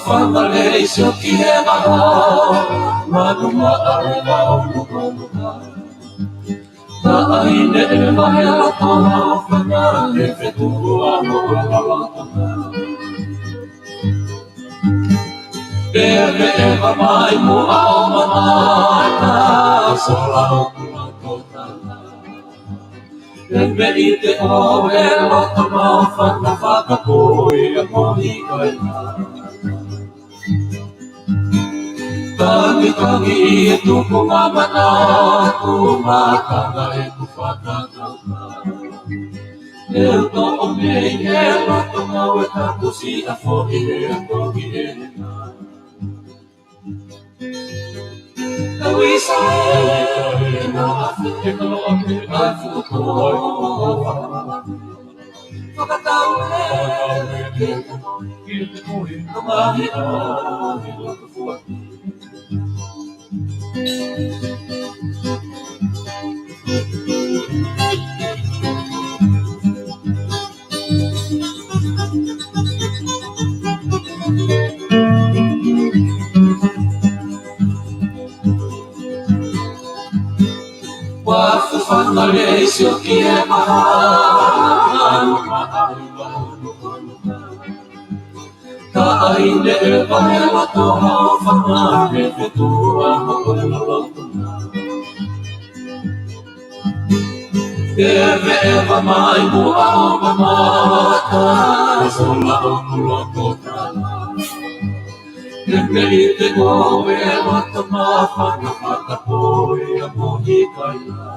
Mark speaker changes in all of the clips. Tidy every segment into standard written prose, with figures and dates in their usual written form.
Speaker 1: whawhangare sio ki he maha, manuma are wau luka luka. Ta aine e mahe loto hawhanga, he whetua mo e lawatanga. Ere e mamai mo ao manata, sola o kula kotana. E me i te o e loto mau whaka whakapoi e mohi kaina. Tangi tangi i e tuku mamana, tu mātanga e ku whakatauka. E uto o mei e loto mau e takusi a whoki e a toki e nga. Kawi sae no afi e no afi ai fuko whakatau e ki te mohi no mahi a i loto fuaki. Wafu whangare sio ki e maha, manuma ai wau luka luka. Ta aine e wahe lato hawhanga, he whetua mo e lawatanga. E me e mamai mo ao mamata, sola o kula kotana. E me i te o e lata mawhanga whakapoi a mohi kaina.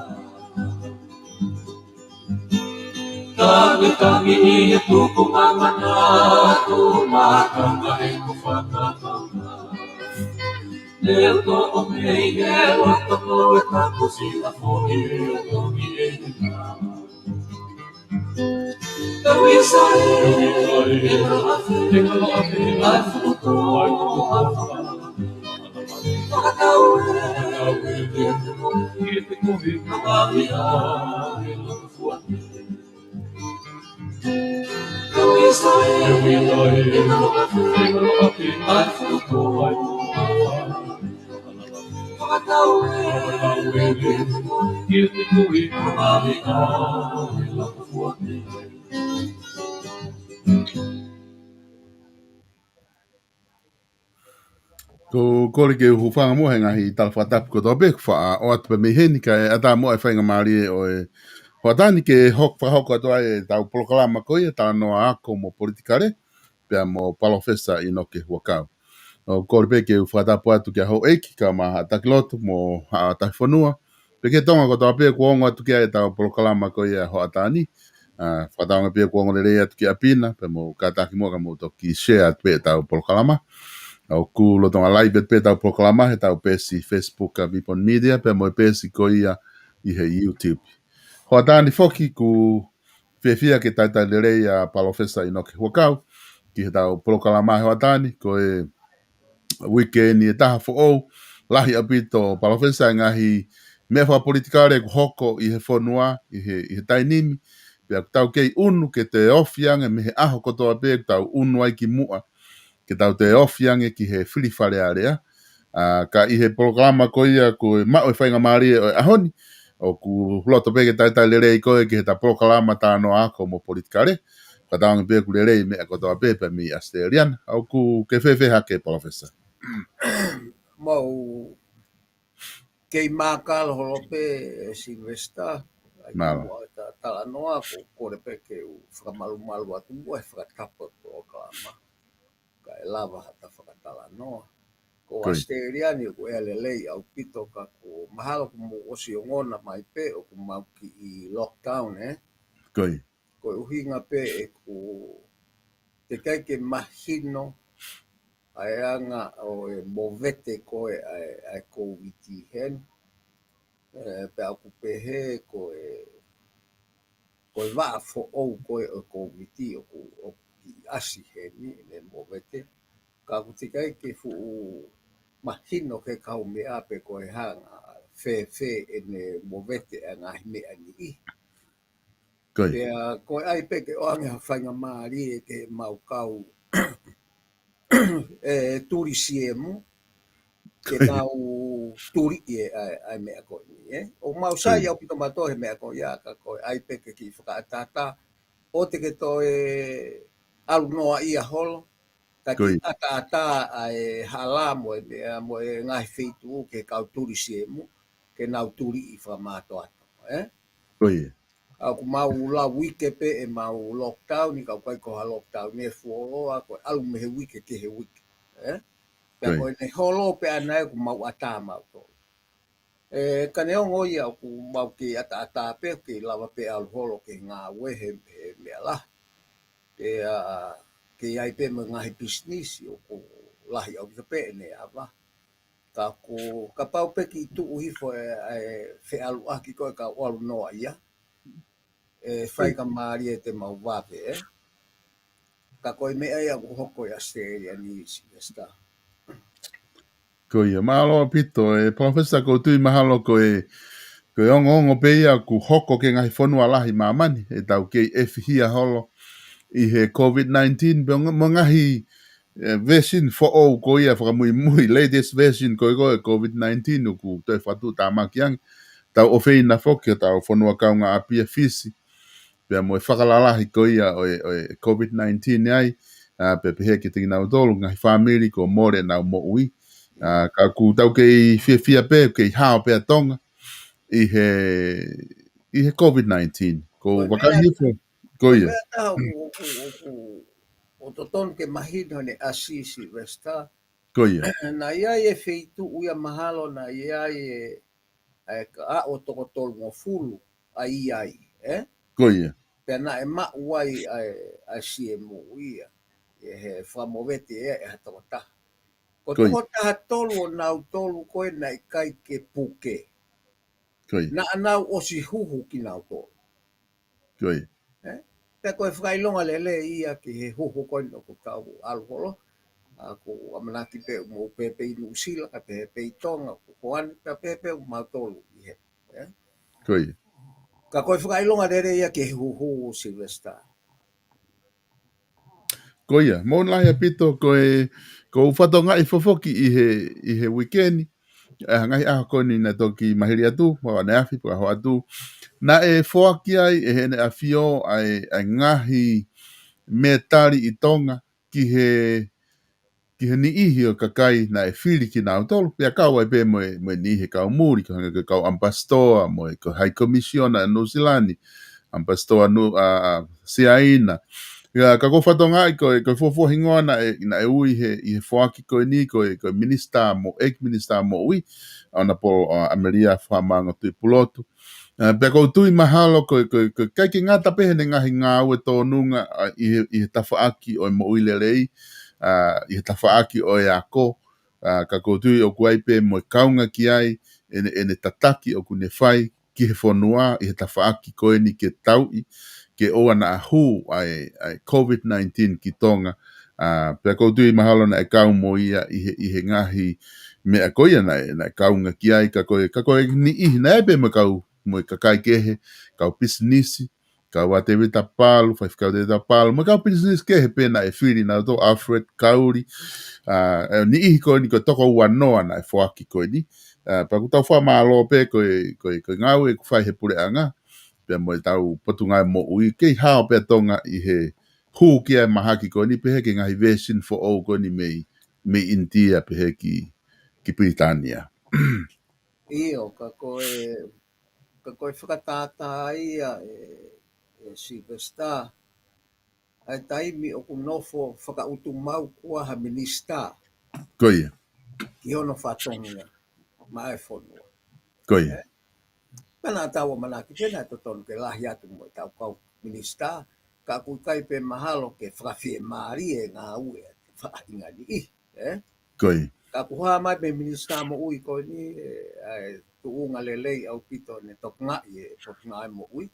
Speaker 1: Tangi tangi i e tuku mamana, tu mātanga e ku whakatauka. E uto o mei e lata mo e takusi a whoki e a toki e nga. Kawi sae e no afi ai fuko whakatau e ki te mohi no mahi a i loto fuaki. Kawi sae e no afi ai fuko whakatau e ki te mohi no mahi a i loto fuaki.
Speaker 2: Ko kore ke hufanga mo henga hi tal fatap ko dobe fa o at me heni ka ata mo e fainga mari o e hotani ke hok fa hok to ai tau proklama ko e ta no a como politikare pe mo palofesa ino ke wakau o kore pe ke fatap atu ke ho eki ka ma ta klot mo ta fonua pe ke tonga ko dobe ko ngo atu ke tau proklama ko e ho atani fatanga pe ko ngo le atu ke apina pe mo kata ki mo ka mo to ki share pe tau proklama au ku lo tonga live pe tau proklama he tau pesi Facebook a Vipon Media pe mo pesi ko ia i he YouTube. Ho atani foki ku fefia ke tata lere a palofesa inoke wakau ki he tau proklama ho atani ko e weekend e taha fo o lahi apito palofesa ngahi mefa politikare ku hoko i he fonua i he tainimi pe tau kei unu ke te ofiang e me he aho kotoa pe tau unu ai ki mua ke tau te ofiange ki he whiriwhare area. Ka i he programa ko ia ko mao e whainga maari e ahoni, o ku loto peke tai lere i koe ki he ta programa tā no ako mo politikare, ka taongi pe ku lere i mea kotoa pepe mi Asterian, au ku ke whewhe hake, Professor.
Speaker 3: Mau kei mākala holope Silvesta, ai mua ta talanoa ko kore peke u whakamalu atu mua e whakatapa programa. Ka e lava hata whakatala noa. Ko Asteriani ko e lelei au pito ka ko mahalo ko mo osi o ngona mai pe o ko mau ki i lockdown
Speaker 2: Koi.
Speaker 3: Ko uhinga pe e ko te kaike mahino ai anga o e movete ko e ai COVID hen. Pe au kupehe ko e waa fo ou ko e COVID o ki asi heni le movete. Ka kutikai ke fu mahino ke kau me ape ko e hanga fe ene movete anga me ani. Pea ko ai pe ke o anga whainga maari e ke mau kau turisiemu ke nau turi ai mea ko ni o mau sai au pito mato he mea ko ia ka ko ai pe ke ki whakaatata o te ke to alu noa ia holo ka ki ata ai hala mo e ngai feitu ke kau turisiemu ke nau turi i whamato ato
Speaker 2: Koia.
Speaker 3: Aku mau la wike pe e mau lockdown i ka kai ko ha lockdown e fuolo ko alu me he wike ke he wike Pea koe ne holo pe ana ku mau ata mau to. Ka ne ongo ia ku mau ki ata pe ki lava pe al holo ke ngā we he mea la. Ke ai pe me ngahi business o ku lahi au ki pe ne ava. Ka pau pe ki tu uhi fo fe alu aki koe ka alu noa ia. Whai ka maari e te mau wape Ka koe mea ia ku hoko i Australia ni isi esta.
Speaker 2: Koia, mahalo pito, profesa ko tui mahalo ko ongo pe ia ku hoko ke ngai whanua lahi mamani, tau ke hia holo i he COVID-19, mo ngahi version fo o ko ia whakamui latest version ko COVID-19 ku toi whatu tāmakiang, tau ofeina whokia tau whanua kaunga apia fisi, pia mo whakalalahi ko ia o COVID-19 ai, pe pehe ki tingi nau tolu, ngahi family ko more nau mo ui, ka ku tau ke fia pe ke hao pe tonga i he COVID-19 ko wakahi fo ko ia
Speaker 3: Mea taha o to ton ke mahino ne asisi westa
Speaker 2: ko ia
Speaker 3: na ia e feitu uia mahalo na ia ka a o toko tolu mo fulu ai
Speaker 2: ko ia
Speaker 3: pe na e ma uai a siemu ia he famovete e hatoko taha ko
Speaker 2: ko ia
Speaker 3: toko taha tolu o nau tolu koe na i kai ke puke
Speaker 2: ko ia
Speaker 3: na anau o si huhu ki nau tolu
Speaker 2: ko ia
Speaker 3: Pea koe whakailonga lele ia ki he huhu koe no ko tau alholo. Ko amanaki pe mo pepe i Nusila, ka pepe i Tonga, ko koan ka pepe o mautolu i he.
Speaker 2: ko ia
Speaker 3: Ka koe whakailonga lele ia ki he huhu Silvester.
Speaker 2: ko ia mo lahi pito ko ufatonga i fofoki i he weekend ngai a ko ni na toki mahiri atu wa na afi pa ho atu na e foaki ai e he na afio ai ngahi metari i tonga ki he ni ihi o kakai na e whiri ki nā utolu, pia kau ai pē mo ni ihi kau mūri, ka hanga kau ampastoa, mo e ko high commissiona New Zealand, ampastoa Siaina. Ka ko whatonga ai ko fofo hingoa na e ui i he whaaki ko ni, ko minister mo, minister mo ui, ana po Ameria whamanga tui pulotu. Pea kou tui mahalo ko kai ki ngata pehe ne ngahi ngā ue tō nunga i he tawhaaki o mo ui lelei, i he tawhaaki o e ako, ka koutu o kuai pe mo kaunga ki ai, ene tataki o kune whai, ki he whanua, i he tawhaaki koe ni ke taui, ke oa na ahu ai COVID-19 ki tonga, pea koutu i mahalo na e kau mo ia i he ngahi mea koia na e kaunga ki ai, ka koe ni ihi na e pe mo kau, mo i kakai kehe, kau pisinisi, ka wate wita palu, whaifkau te wita palu, ma kau business ke he pena e whiri na to Alfred Kauri, ni ihi koe ni koe toko ua noa na e whaaki koe ni, pa ku tau wha maa lo pe koe ngau e ku whai he pure anga, pia mo e tau potunga e mo ui, kei hao pe tonga i he hū ki e mahaki koe ni, pehe ke ngahi version for all koe ni me India pehe ki Britania.
Speaker 3: Io, ka koe whakatata ia Silvester. Ai taimi o ku nofo whakautu mau kua ha minista.
Speaker 2: Koe,
Speaker 3: Ki hono whatonga, mai whanua.
Speaker 2: koe,
Speaker 3: Mana tawa manaki pena to ton ke lahi atu mo tau kau minista ka ku kai pe mahalo ke frafie mari e ngā ue fa inga ni
Speaker 2: koe,
Speaker 3: ka ku ha mai pe minista mo ui ko ni tu unga lelei au pito ne tok nga e pot nga mo ui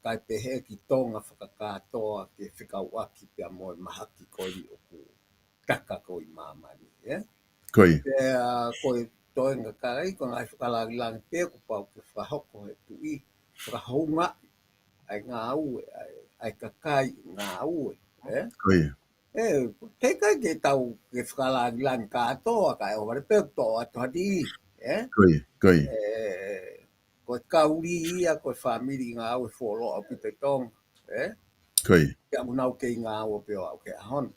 Speaker 3: kai pe he ki tonga whakakatoa ke whikau aki pe mo mahaki ko ni o ku taka ko i mamani
Speaker 2: koe,
Speaker 3: koe toenga kai ko ngai whakalagi lang pe ko pau ke whahoko he tui whakahounga ai ngā ue ai kakai ngā ue
Speaker 2: koe,
Speaker 3: Te kai ke tau ke whakalangilangi katoa kai o wale peo tō atu hadi.
Speaker 2: Koi.
Speaker 3: Ko kauri ia ko family ngā au e wholo au pite tong.
Speaker 2: Koi.
Speaker 3: Ke amunau ke ngā au peo au ke ahon.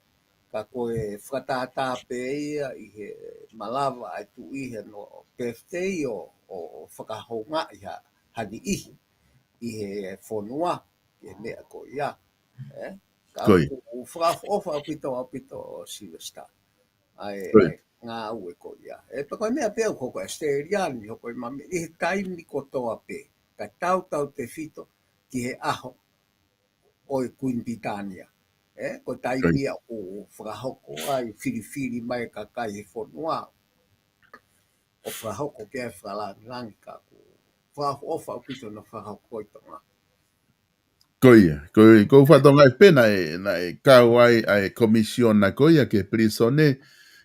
Speaker 3: Ka koe whakatata pe ia i he malawa ai tu i he no birthday o whakahonga i ha hadi ihi. I he whonua ke mea ko ia. Ka
Speaker 2: Koi.
Speaker 3: ku whakaofa au pito Silvester. Ai ngā au e ko ia. E pa koe mea peo koko e steiriani hoko i mami. I he taimi ko toa pe. Ka tau te fito ki he aho o i Queen Britannia. Ko taimi a o whakahoko ai whiriwhiri mai ka kai he whonua. O whakahoko ke e whakalangi ka ku. Whakaofa au pito na whakahoko i tonga.
Speaker 2: Ko whatonga e pena e kau ai komisiona koia ke prisone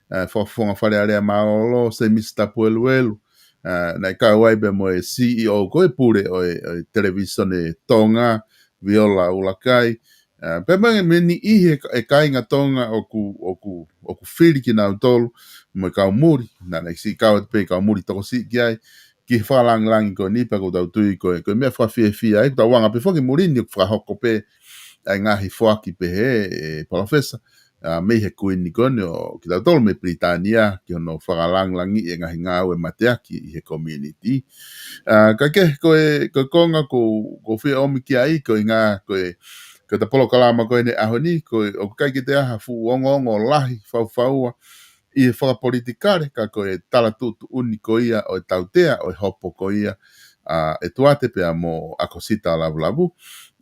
Speaker 2: whafonga wharearea maolo se Mr. Pueluelu na kau ai be mo e CEO koe pure o televisione Tonga Viola Ulakai pe mange meni ihe e kainga Tonga o ku whiri ki nau tolu mo kau muri na si kau e pe kau muri toko si ki ai ki whalangi ko ni pa ko tau tui ko mea whawhiawhia ai tau wanga pe whaki murini o whahoko pe ai ngahi whaki pe he professor me he kuini kone o ki tau tolu me Britania ki ono whakalangi e ngahi ngāu e mateaki i he community ka ke koe konga ko whia omi ki ai ko i ngā ko ta polo kalama koe ne ahoni ko o kai ki te aha fu ongo lahi whauwhaua i he whakapolitikare ka koe tala tutu uni ko ia o tautea o hopo ko ia e tuate pe mo akosita lavu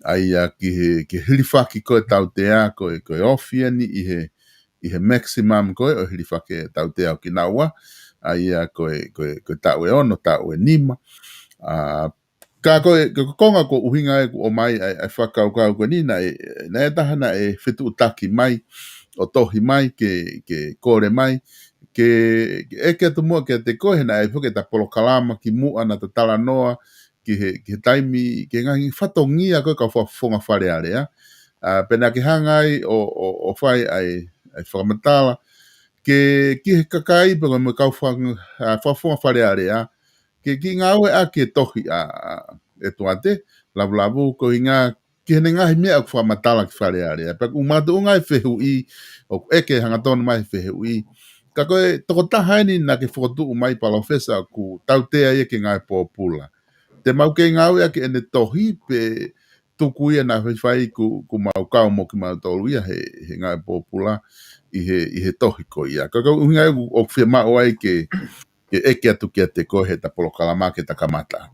Speaker 2: ai ki hilifaki koe tautea koe ofiani i he maximum koe o hilifaki tautea o kinaua ai koe tau e ono tau e nima ka koe konga ko uhinga e o mai ai whakau koe ni na e tahana e whitu utaki mai o tohi mai ke kore mai ke eke tu mua ke te kohe na e whuke ta polo kalama ki mua na ta tala noa ki he taimi ke ngangi whatongia koe ka whafonga whare area pena ke hangai o whai ai whakamatala ki he kakai pe koe me kau whafonga whare area ki ngā ue a ke tohi e tuate lavu ko inga ki hene ngahi mea ku whamatala ki whare area pe umatu ungai whehu i o eke hangatonu mai whehu i ka koe toko tahaini na ke whotu mai palofesa ku tautea ia ke ngai pōpula. Te mau ke ngau ia ke ene tohi pe tuku ia na whai ku mau kau mo ki mau tolu ia he ngai pōpula i he tohi ko ia. Ka kau uhinga o whia mao ai ke eke atu kia te kohe ta polo kalama ke ta kamata.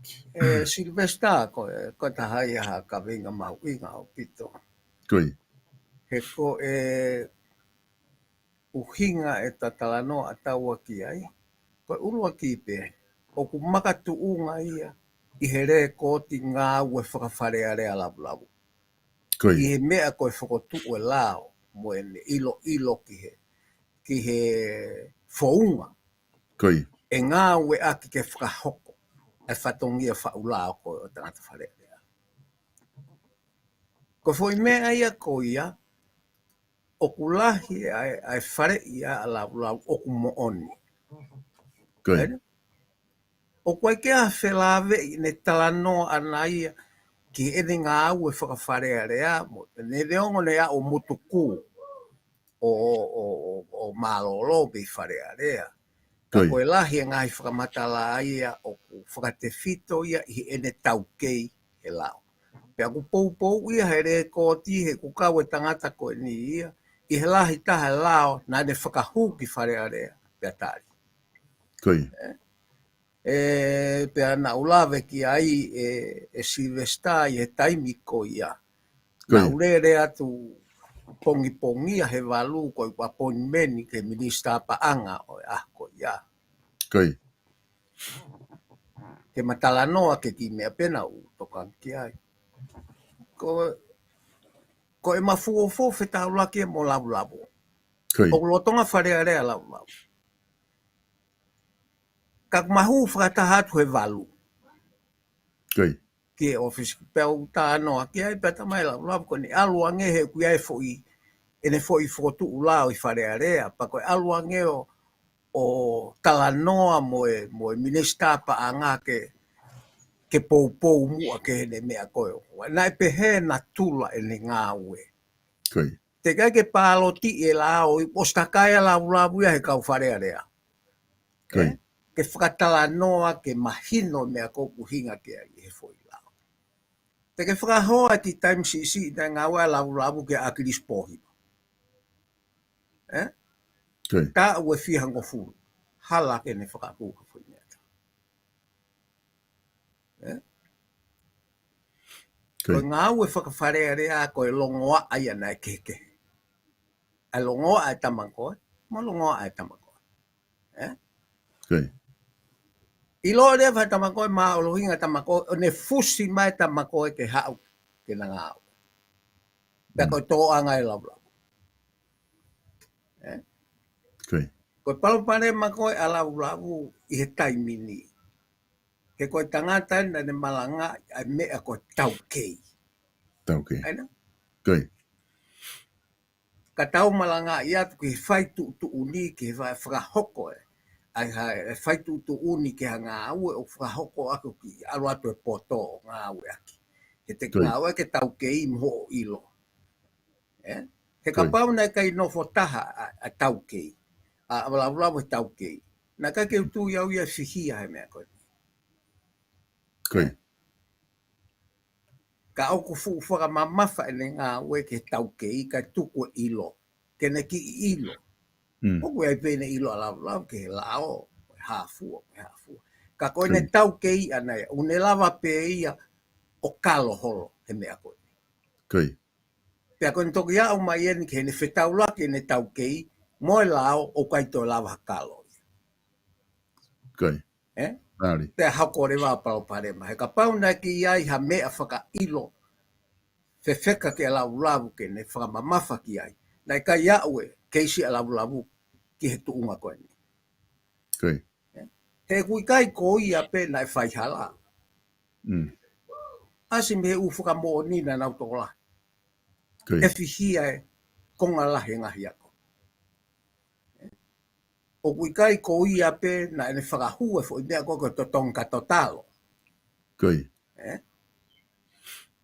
Speaker 3: Silvester ko tahai ha ka vinga mau inga o pito.
Speaker 2: Koi.
Speaker 3: He ko uhinga e tatalano a taua ki ai. Ko urua ki pe, o ku makatu unga ia, i he re kōti ngā ue whakawharea rea labu.
Speaker 2: Koi.
Speaker 3: I he mea koe whakotu e lao, mo ene ilo ki he whaunga.
Speaker 2: Koi.
Speaker 3: E ngā ue aki ke whakahoko, e whatongia whaulao koe o tangata wharea rea. Ko whoi mea ia ko ia, o kulahi ai whare ia a labu o ku mooni.
Speaker 2: Koi.
Speaker 3: O koe ke a whelawe i ne talano ana ia ki ene ngā au e whakawharea rea mo. Ne reongo ne a o mutuku o malolo be wharea rea. Ka koe lahi ngai whakamatala ia o whakatewhito ia i ene taukei he lao. Pea ku pou ia he re kōti he kukau e tangata koe ni ia. I he lahi taha lao na ne whakahu ki wharea rea pea tari.
Speaker 2: Koi.
Speaker 3: Pea na ulawe ki ai e Silvester i he taimi ko ia. Na urere atu pongi he walu ko i appointment ke minista paanga o ko ia.
Speaker 2: Koi.
Speaker 3: Ke matalanoa ke ki mea pena u tokan ki ai. Ko e mafuofo whetau laki e mo labu.
Speaker 2: Koi.
Speaker 3: O lotonga wharea rea labu. Kak mahu whakatahatu he walu.
Speaker 2: Koi.
Speaker 3: Ki office pea uta anoa ki ai peta mai labu ko ni alu ange he kui ai foi ne foi fotu ula i wharearea, pa koe alua ngeo o talanoa mo minista pa anga ke pou mua ke hene mea koe. Nai pehe na tula e le ngā ue.
Speaker 2: Koi.
Speaker 3: Te kai ke pālo ti e la o i postakai la ulabuia he kau wharearea.
Speaker 2: Koi.
Speaker 3: Ke whakatalanoa ke mahino mea koku hinga ke ai he foi la. Te ke whakahoa ti time si na ngā ua la ulabu ke akilis pohi.
Speaker 2: Koi.
Speaker 3: Ta ue whihango furu. Hala ke ne whakapuka foi mea. Ko ngā ue whakawharearea ko e longoa ai ana e keke. A longoa ai tamakoe, mo longoa ai tamakoe.
Speaker 2: Koi.
Speaker 3: I loa rea whai tamakoe maa o lohinga tamakoe, o ne fusi mai tamakoe ke hau ke na ngā ue. Pea koe tō anga e lau.
Speaker 2: Koi.
Speaker 3: Koe palupare makoe a lau i he taimini. Ke koe tangata na ne malanga ai mea koe tau kei.
Speaker 2: Tau kei.
Speaker 3: Aina?
Speaker 2: Koi.
Speaker 3: Ka tau malanga i atu ki whai tu uni ki whakahoko e. Ai whai tu uni ki ngā aue o whakahoko aku ki alu atu e poto o ngā aue aki. He te ngā aue ke tau kei mho o ilo. He ka pau nei kai nofo taha a tau kei. A wala e tau kei. Na ka ke utu iau ia whihia he mea koe.
Speaker 2: Koi.
Speaker 3: Ka auku fu whakamamafa e ne ngā ue ke tau kei ka tuku ilo. Ke ne ki ilo. Oku ai pene ilo a lau ke he lao. Hāfua. Ka koe ne tau kei anai. Une lava pe ia o kalo holo he mea koe.
Speaker 2: Koi.
Speaker 3: Pea koe toki au mai eni ke ne whetau ke ne tau kei. Moe lao o kaito lava kalo.
Speaker 2: Koi. Ari.
Speaker 3: Te hako rewa pao parema. He ka pauna ki ai ha mea whaka ilo. Whewheka ke lau ke ne whakamamafa ki ai. Nai ka iaue keisi a lau ki he tuunga koe ni.
Speaker 2: Koi.
Speaker 3: He kui kai ko ia pe nai whai hala. Asi me u whakamoa ni na nau tola.
Speaker 2: Koi.
Speaker 3: E whihia e konga lahi ngahi ako. O kui kai ko ia pe na ne whakahua fo i mea koko to tonga totalo.
Speaker 2: Koi.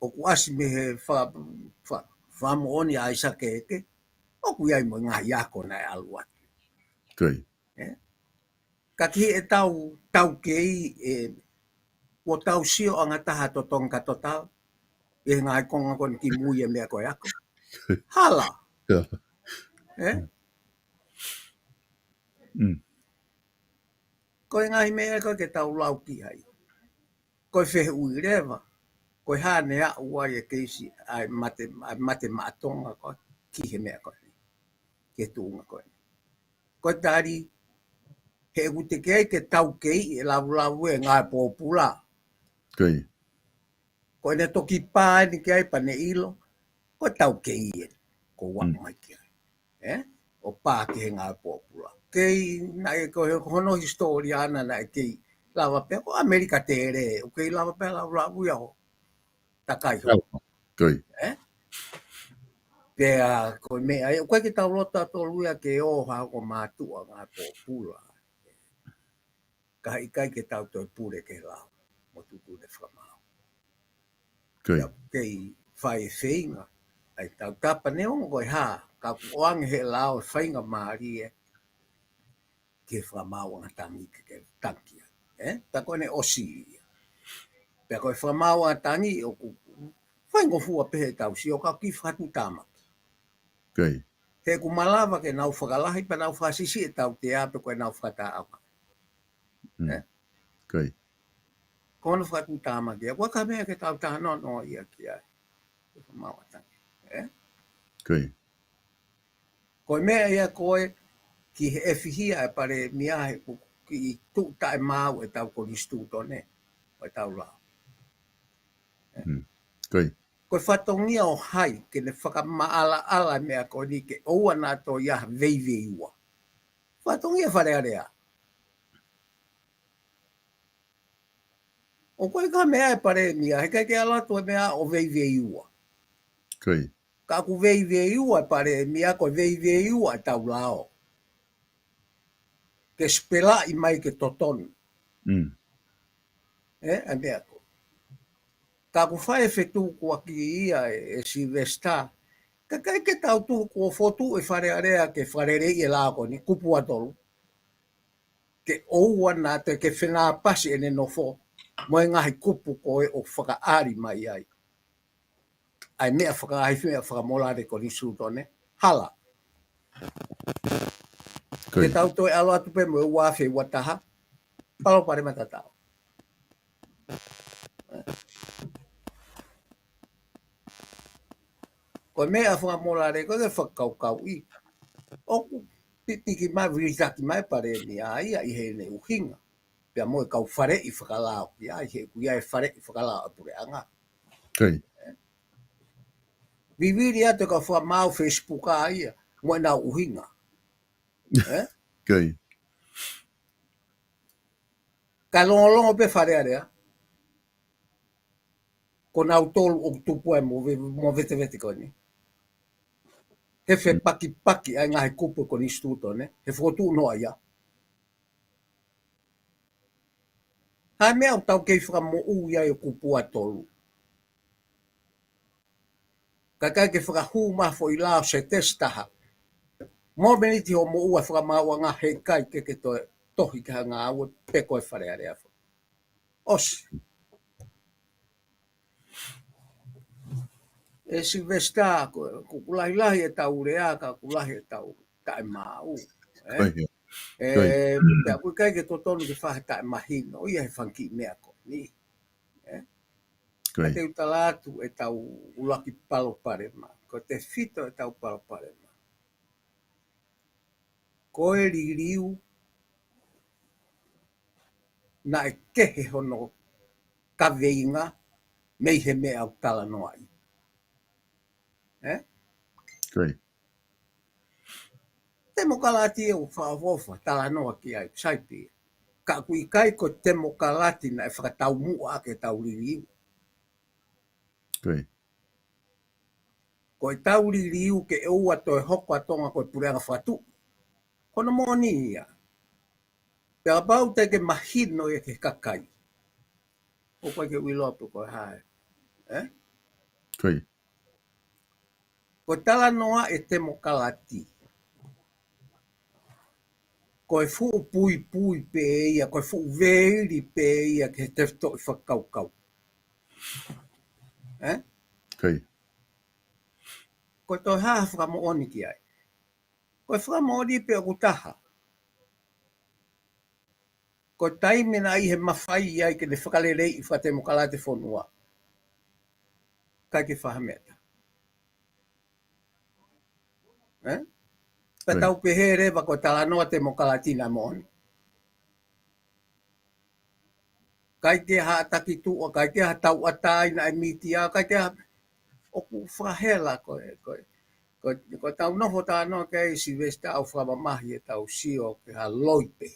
Speaker 3: O ku asi me he whamooni a isa keke. O kui ai mo ngahi ako na e alua.
Speaker 2: Koi.
Speaker 3: Ka ki e tau kei e o tau sio anga taha to tonga totalo. E ngai konga koni ki mui e mea koe ako. Hala. Koe ngai mea koe ke tau lau ki hai. Koe whehe ui rewa. Koe hane a uai e keisi ai mate maatonga koe. Ki he mea koe. Ke tuunga koe. Koe tari he ute kei ke tau kei e lau e ngai pōpula.
Speaker 2: Koi.
Speaker 3: Koe ne toki pāe ni kei pa ne ilo. Koe tau kei e. Ko wak mai kei. O pā ke he ngai pōpula. Kei na e koe hono historia ana na e kei lava pea ko Amerika tere. O kei lava pea lau iao. Takai ho.
Speaker 2: Koi.
Speaker 3: Pea koe mea. Koe ke tau lota to luia ke o hako mātua ngā pōpula. Ka ikai ke tau toi pure ke lau. Mo tuku de whamau.
Speaker 2: Koi.
Speaker 3: Kei whai whainga. Ai tau tapa neongo koe ha. Ka kuoange he lau whainga maari e. Ke whamau anga tangi ke tangia. Ta koe ne osi. Pea koe whamau anga tangi o ku. Whaingo fua pehe tau si o ka ki whatu tama.
Speaker 2: Koi.
Speaker 3: He ku malawa ke nau whakalahi pa nau whasisi e tau te ape koe nau whakata
Speaker 2: Koi.
Speaker 3: Kono whatu tama kia. Kua ka mea ke tau tāno no ia kia. Whamau anga tangi.
Speaker 2: Koi.
Speaker 3: Koe mea ia koe ki he whihia e pare miahe ki tu tae mau e tau koristu tone. O e tau lao.
Speaker 2: Koi.
Speaker 3: Koe whatongia o hai ke ne whakamaala ala mea koe ni ke oua nā tō ia veivei ua. Whatongia wharea rea. O koe ka mea e pare miahe kai ke ala tō mea o veivei ua.
Speaker 2: Koi.
Speaker 3: Ka ku vei ua pare mia ko vei ua tau lao. Ke spela I mai ke toton. A mea ko. Ka ku whae whetu kua ki ia e Silvesta. Ka kai ke tau tu kua fotu e whare area ke whare rei e lako ni kupu atolu. Ke oua nā te ke whenā pasi ene nofo. Moe ngahi kupu ko e o whakaari mai ai. Ai mea whakaahi mea whakamolare ko ni sūtone. Hala. Ke tau toi alo atu pe mo wafe wataha. Palo pare matatao. Ko mea whakamolare ko te whakaukau I. Oku tiki mai viritaki mai pare ni ai I he ne uhinga. Pea moe kau whare I whakalao. Ia I he kuia e whare I whakalao apure anga. Viviri atu ka whamau Facebook a ia. Moe nā uhinga. Ka longo pe whare area. Ko nā utolu o tupu e mo vete koni. He whe paki ai ngahe kupu ko ni stūtone. He whotu noa ia. Hai mea o tau kei whakamo ia I o kupu atolu. Ka kai ke whakahū mafo I lao se testaha. Mō meniti ho mo ua whakamau ngā he kai ke tohi ka ngā aua peko e whare area. Osi. E Silvesta ko kulahi e tau rea ka kulahi e tau tae mau. Pea kui kai ke totonu ke whahe tae mahino. Ia he whanki mea ko ni. Te utalatu e tau ulaki palo parema. Ko te fito e tau palo parema. Ko e ririu na e kehe hono ka veinga mei he mea au tala noa I. Te mokalati e o whaavofa tala noa ki ai saipi. Ka kui kai ko te mokalati na e whakatau mua ke tau ririu. Ko e tau ririu ke e ua toi hoko atonga ko e pureanga whatu. Kono moni ia. Pea bau te ke mahino e ke kakai. O koe ke wilopu ko hae. Ko tala noa e te mokalati. Ko e fuu pui pe ia, ko e fuu veiri pe ia ke te to I whakaukau. Ko toi haha whakamooni ki ai. Ko e whakamooni pe o kutaha. Ko taimena I he mawhai ai ke ne whakalerei I whate mokalate whonua. Kai ke whahameta. Pa tau pehe rewa ko tala noa te mokalatina mooni. Kai te haa takitua, kai te haa tau atai na e mitia, kai te haa oku whahela ko tau noho tā noa kei Silvesta au whamamahi e tau sio ke haa loipe.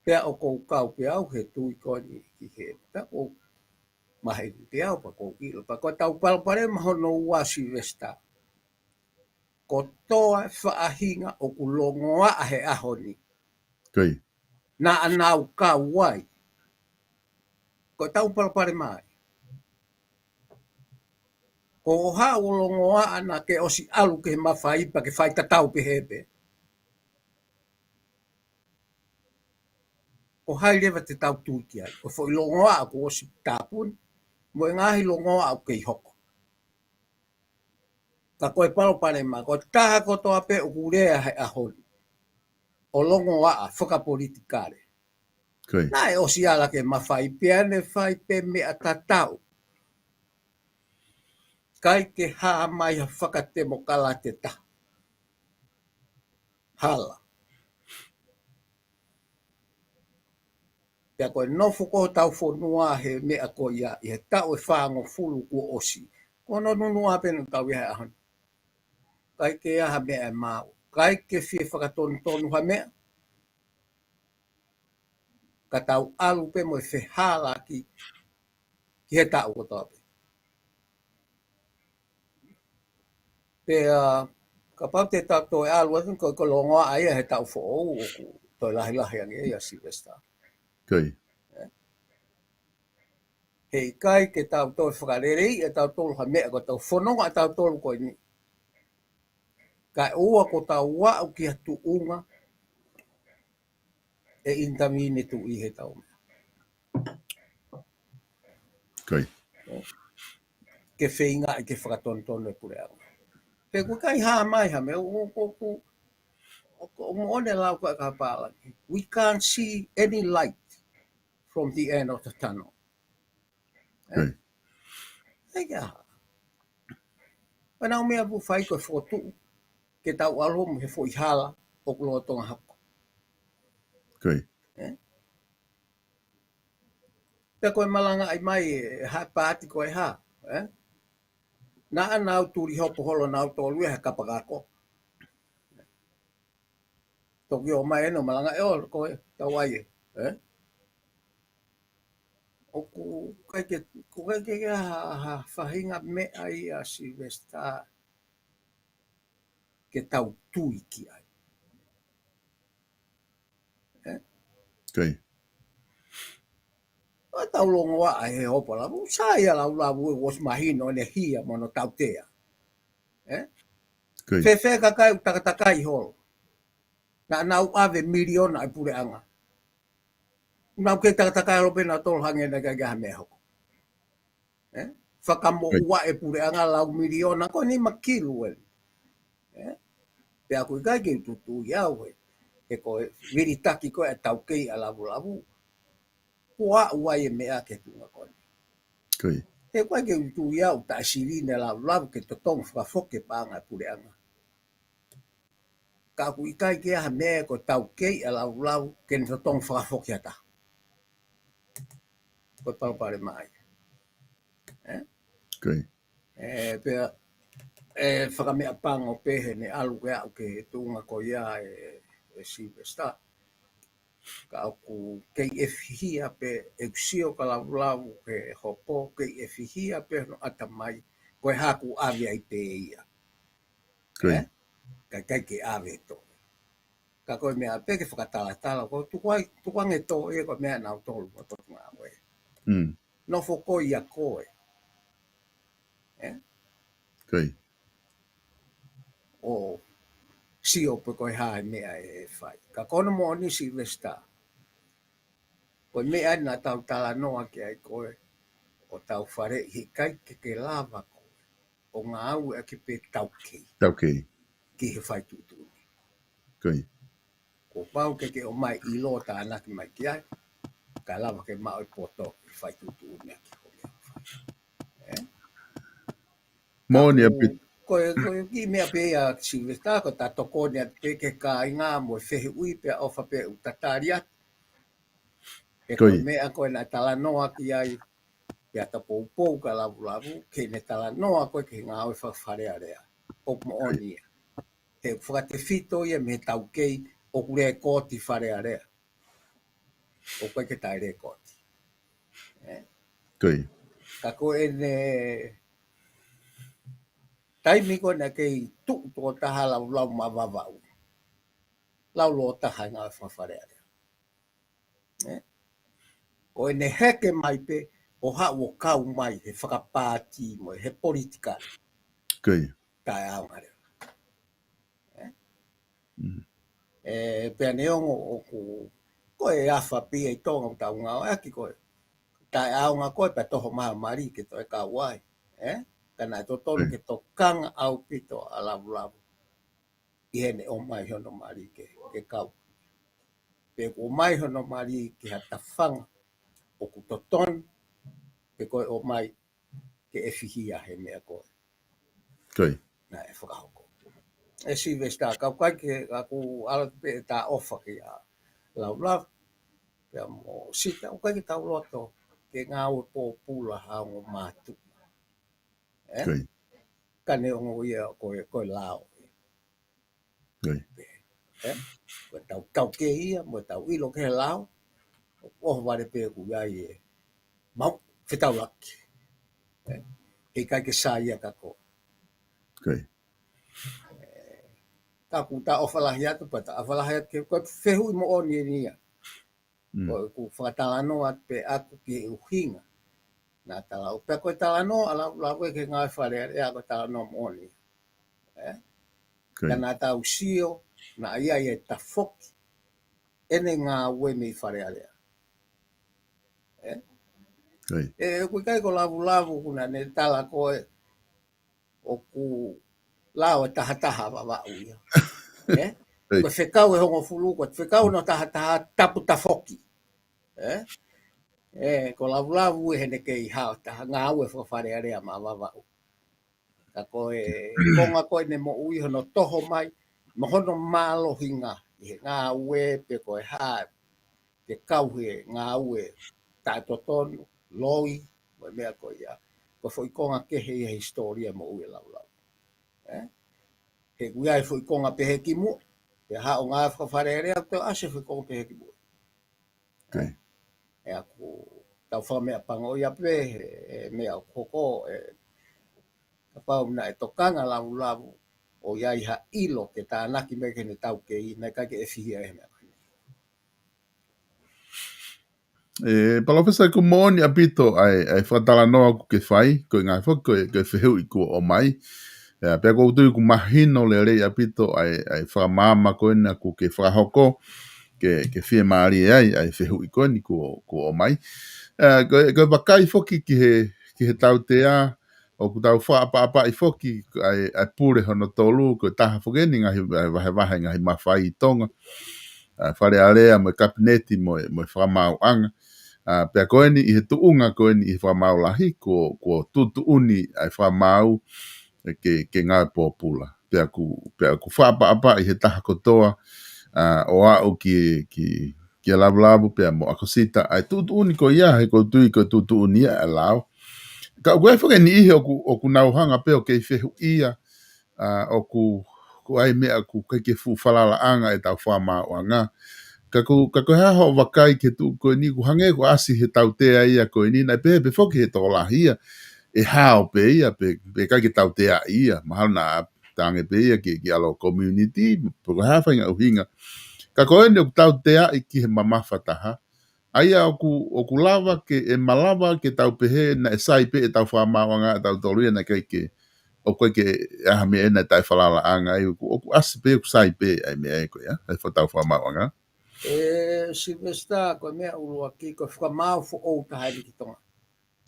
Speaker 3: Pea o kou kau pe au he tui koni ki he. Ta o mahi te au pa kou ilo. Pa ko tau palpare mahono ua Silvesta. Ko toa whaahinga o kulongoa a he ahoni. Na anau ka wai. Ko tau palpare mai. Ko ha o longoa ana ke osi alu ke mawhai pa ke whai tatau pehepe. Ko hai rewa te tau tuiki ai. Ko fo longoa a ko osi tāpun. Mo ngahi longoa au kei hoko. Ka koe palpare mai. Ko taha kotoa pe o kurea he ahoni. O longoa a whakapolitikare. Nā e osi ala ke mawhai peane whai pe mea tatau. Kai ke haa mai ha whakatemo kalate ta. Hala. Pea koe nofo ko tau whonua he mea ko ia. I he tau e whango fulu kua osi. Ko no nunua penu tau ia ahon. Kai ke aha mea e mau. Kai ke fie whakatonu ha mea. Ka tau alu pe mo e whehala ki. ki he tau ko tope. Pe ka pau te tau to e alua ko longoa ai he tau fo o ku to lahi lahi ange ia Silvester.
Speaker 2: Kai.
Speaker 3: He kai ke tau to whakarerei e tau tolu ha mea ko tau whanonga tau tolu ko ni. Ka ua ko tau wau ki hatu unga e intamine tu i he tau mea.
Speaker 2: Kai.
Speaker 3: Ke whainga e ke whakatontono e pure anga. Pe ko kai haa mai ha mea o moone lau ka pala. We can't see any light from the end of the tunnel.
Speaker 2: Kai.
Speaker 3: Ega. Pana o mea bu whai ko whotu ke tau alom he fo ihala o kulo tonga hapa.
Speaker 2: Kai.
Speaker 3: Pe koe malanga ai mai e ha pāti koe ha. Na anau turi hopo holo nau tolu e ha kapagako. Toki o mai eno malanga e o koe tau ai e. O ku kai ke ha whahinga me ai a Silvester ke tau tui ki ai.
Speaker 2: Kai.
Speaker 3: O tau longo wa ai he hopo la. Sa ia lau lau e was mahino ne hia mono tau tea.
Speaker 2: Kai.
Speaker 3: Fe kakai utakakai holo. Na nau ave miliona ai pure anga. Nau ke takakai holo pena tol hange na gaga me hoko. Whakamo ua e pure anga lau miliona ko ni makilu e. Pe aku kai ke tutu iau e. E ko viritaki ko e tau kei a lavu lavu. Kua ua e mea ke tunga ko.
Speaker 2: Kai.
Speaker 3: He koe ke tutu iau ta sirine lavu lavu ke totong whakafoke panga pure anga. Ka aku ikai ke aha mea ko tau kei a lavu lavu ke ni totong whakafoke ata. Koe paupare mai.
Speaker 2: Kai.
Speaker 3: Pea whakamea panga o pehe ne alu ke au ke tunga ko ia e Silvester. Ka aku kei e fihia pe e kusio ka lavu ke hopo kei e fihia pe no ata mai koe haku awe ai pe ia.
Speaker 2: Kai.
Speaker 3: Kai ke awe to. Ka koe mea pe ke whakatala ko tukuange to e koe mea nau tolu mo toku ngā koe. No foko ia koe.
Speaker 2: Kai.
Speaker 3: O sio pe koe hae mea e whai. Ka kono mo ni Silvester. Koe mea na tau tala noa ke ai koe. O tau whare hi kai ke lava koe. O ngā au e ke pe tau kei.
Speaker 2: Tau kei.
Speaker 3: Ki he whai tutuni.
Speaker 2: Kai.
Speaker 3: Ko pau ke o mai i lo ta anaki mai ki ai. Ka lava ke mao i poto i whai tutuni aki ko mea whai.
Speaker 2: Mōni a pit.
Speaker 3: Koe ki mea pe a Silvester ko ta toko ni a pe ke ka inga mo whehe ui pe a ofa pe utatari atu. E koe mea koe na tala noa ki ai. Pe ata pou ka lavu ke ne tala noa koe ke ngā oi whawharea rea. O mo onia. He whakate fito ia me tau kei o kure kōti wharea rea. O koe ke tai re kōti.
Speaker 2: Kai.
Speaker 3: Ka koe ne taimi koe na kei tuk tō taha lau ma wawau. Lau lo taha ngā whawharea rea. Koe ne heke mai pe o hau o kau mai he whakapāti mo he politika.
Speaker 2: Kai.
Speaker 3: Tai au ngare. Pea neongo o ku koe awha pia i tonga o tau ngā o aki koe. Tai au ngā koe pa toho maha mari ke to e ka wai. Kana to tonu ke to kanga au pito a lavu lavu. I hene o mai hono mari ke kau. Pe o mai hono mari ke hata whanga o ku to tonu pe koe o mai ke e whihia he mea koe.
Speaker 2: Kai.
Speaker 3: Na e whakahoko. E Silvester, kau kai ke aku ala pe ta ofa ki a lau lau. Pea mo sita, o kai ke tau loto ke ngā ue pō pula haongo mātu.
Speaker 2: Kai.
Speaker 3: Kane o ngō ia koe lao.
Speaker 2: Kai.
Speaker 3: Koe tau ke ia, mo tau ilo ke lao. O ware pe ku iai e. Mau whetauraki. Ke kai ke saia kako.
Speaker 2: Okay.
Speaker 3: Ka ku ta ofalahi atu pata. Ofalahi atu ke koe whehui mo o ni nia. Koe ku whakatalano at pe aku ki uhinga. Nā tala o pe koe talano ala lawe ke ngai whare e ako talano mo o ni.
Speaker 2: Okay.
Speaker 3: Ka nā tau sio na ia e ta foki. Ene ngā ue me whare alea.
Speaker 2: Okay.
Speaker 3: E koe kai ko lavu kuna ne tala koe o ku lao tahataha wa uia. Koe whekau e hongo fulu, koe whekau no tahataha tapu tafoki. Ko lavu e hene kei hao taha ngā ue whawhare area ma wawau. Ka koe konga koe ne mo ui hono toho mai, mo hono malo hinga. I ngā ue pe koe hae, te kauhe ngā ue tātou tonu, loi, mo mea koe ia. Ko foi konga kehe i historia mo ui lau. He guiai foi konga pehe ki mua. Pe hao ngā whawhare area, te ase foi konga pehe ki mua.
Speaker 2: Okay.
Speaker 3: E aku tau wha mea pango ia pe, mea koko, ka pau na e tokanga lavu o iai ha ilo ke tā naki me kene tau ke i, nei kai ke e fihia e mea.
Speaker 2: Palofesa ku moni apito ai whatalanoa ku ke whai, koe ngai whak, koe wheheu i kua o mai. Pea kou tui ku mahino le rei apito ai whamama koe na ku ke whahoko, ke whia maari ai wheheu i koe ni kua o mai. Koe wakai whoki ki he tau te a, o ku tau whaapa i whoki ai pure hono tolu, koe taha whogeni ngahi wahe ngahi mawhai i tonga. Whare area mo kabineti mo whamau anga. Pea koe ni i he tuunga koe ni i whamau lahi, ko tutu uni ai whamau ke ngāi pōpula. Pea ku whaapa i he taha kotoa, o au ki labu pea mo akosita, ai tutu uni ko ia, he ko tui ko tutu uni ia e lao. Ka koe whake ni ihe o ku nauhanga peo kei whehu ia, o ku ai mea ku ke fu whalala anga e tau whamau anga. Ka koe haho wakai ke tu koe ni ku hange ko asi he tau tea ia koe ni, nai pe whoki he tola hia, e hao pe ia, pe kai ke tau tea ia, mahal na tange pe ia ki alo community, poko hafa inga uhinga. Ka koe ni o tau tea i ki he mamawhataha, aia o ku lava ke e malawa ke tau pehe na e sai pe e tau whamawanga e tau toluia na kai ke o koe ke aha me ena tai whalala anga o ku asi pe ku sai pe ai me e koe ya, e whatau whamawanga.
Speaker 3: Silvestar, koe mea urua ki, koe whamau fo o tahai ki tonga.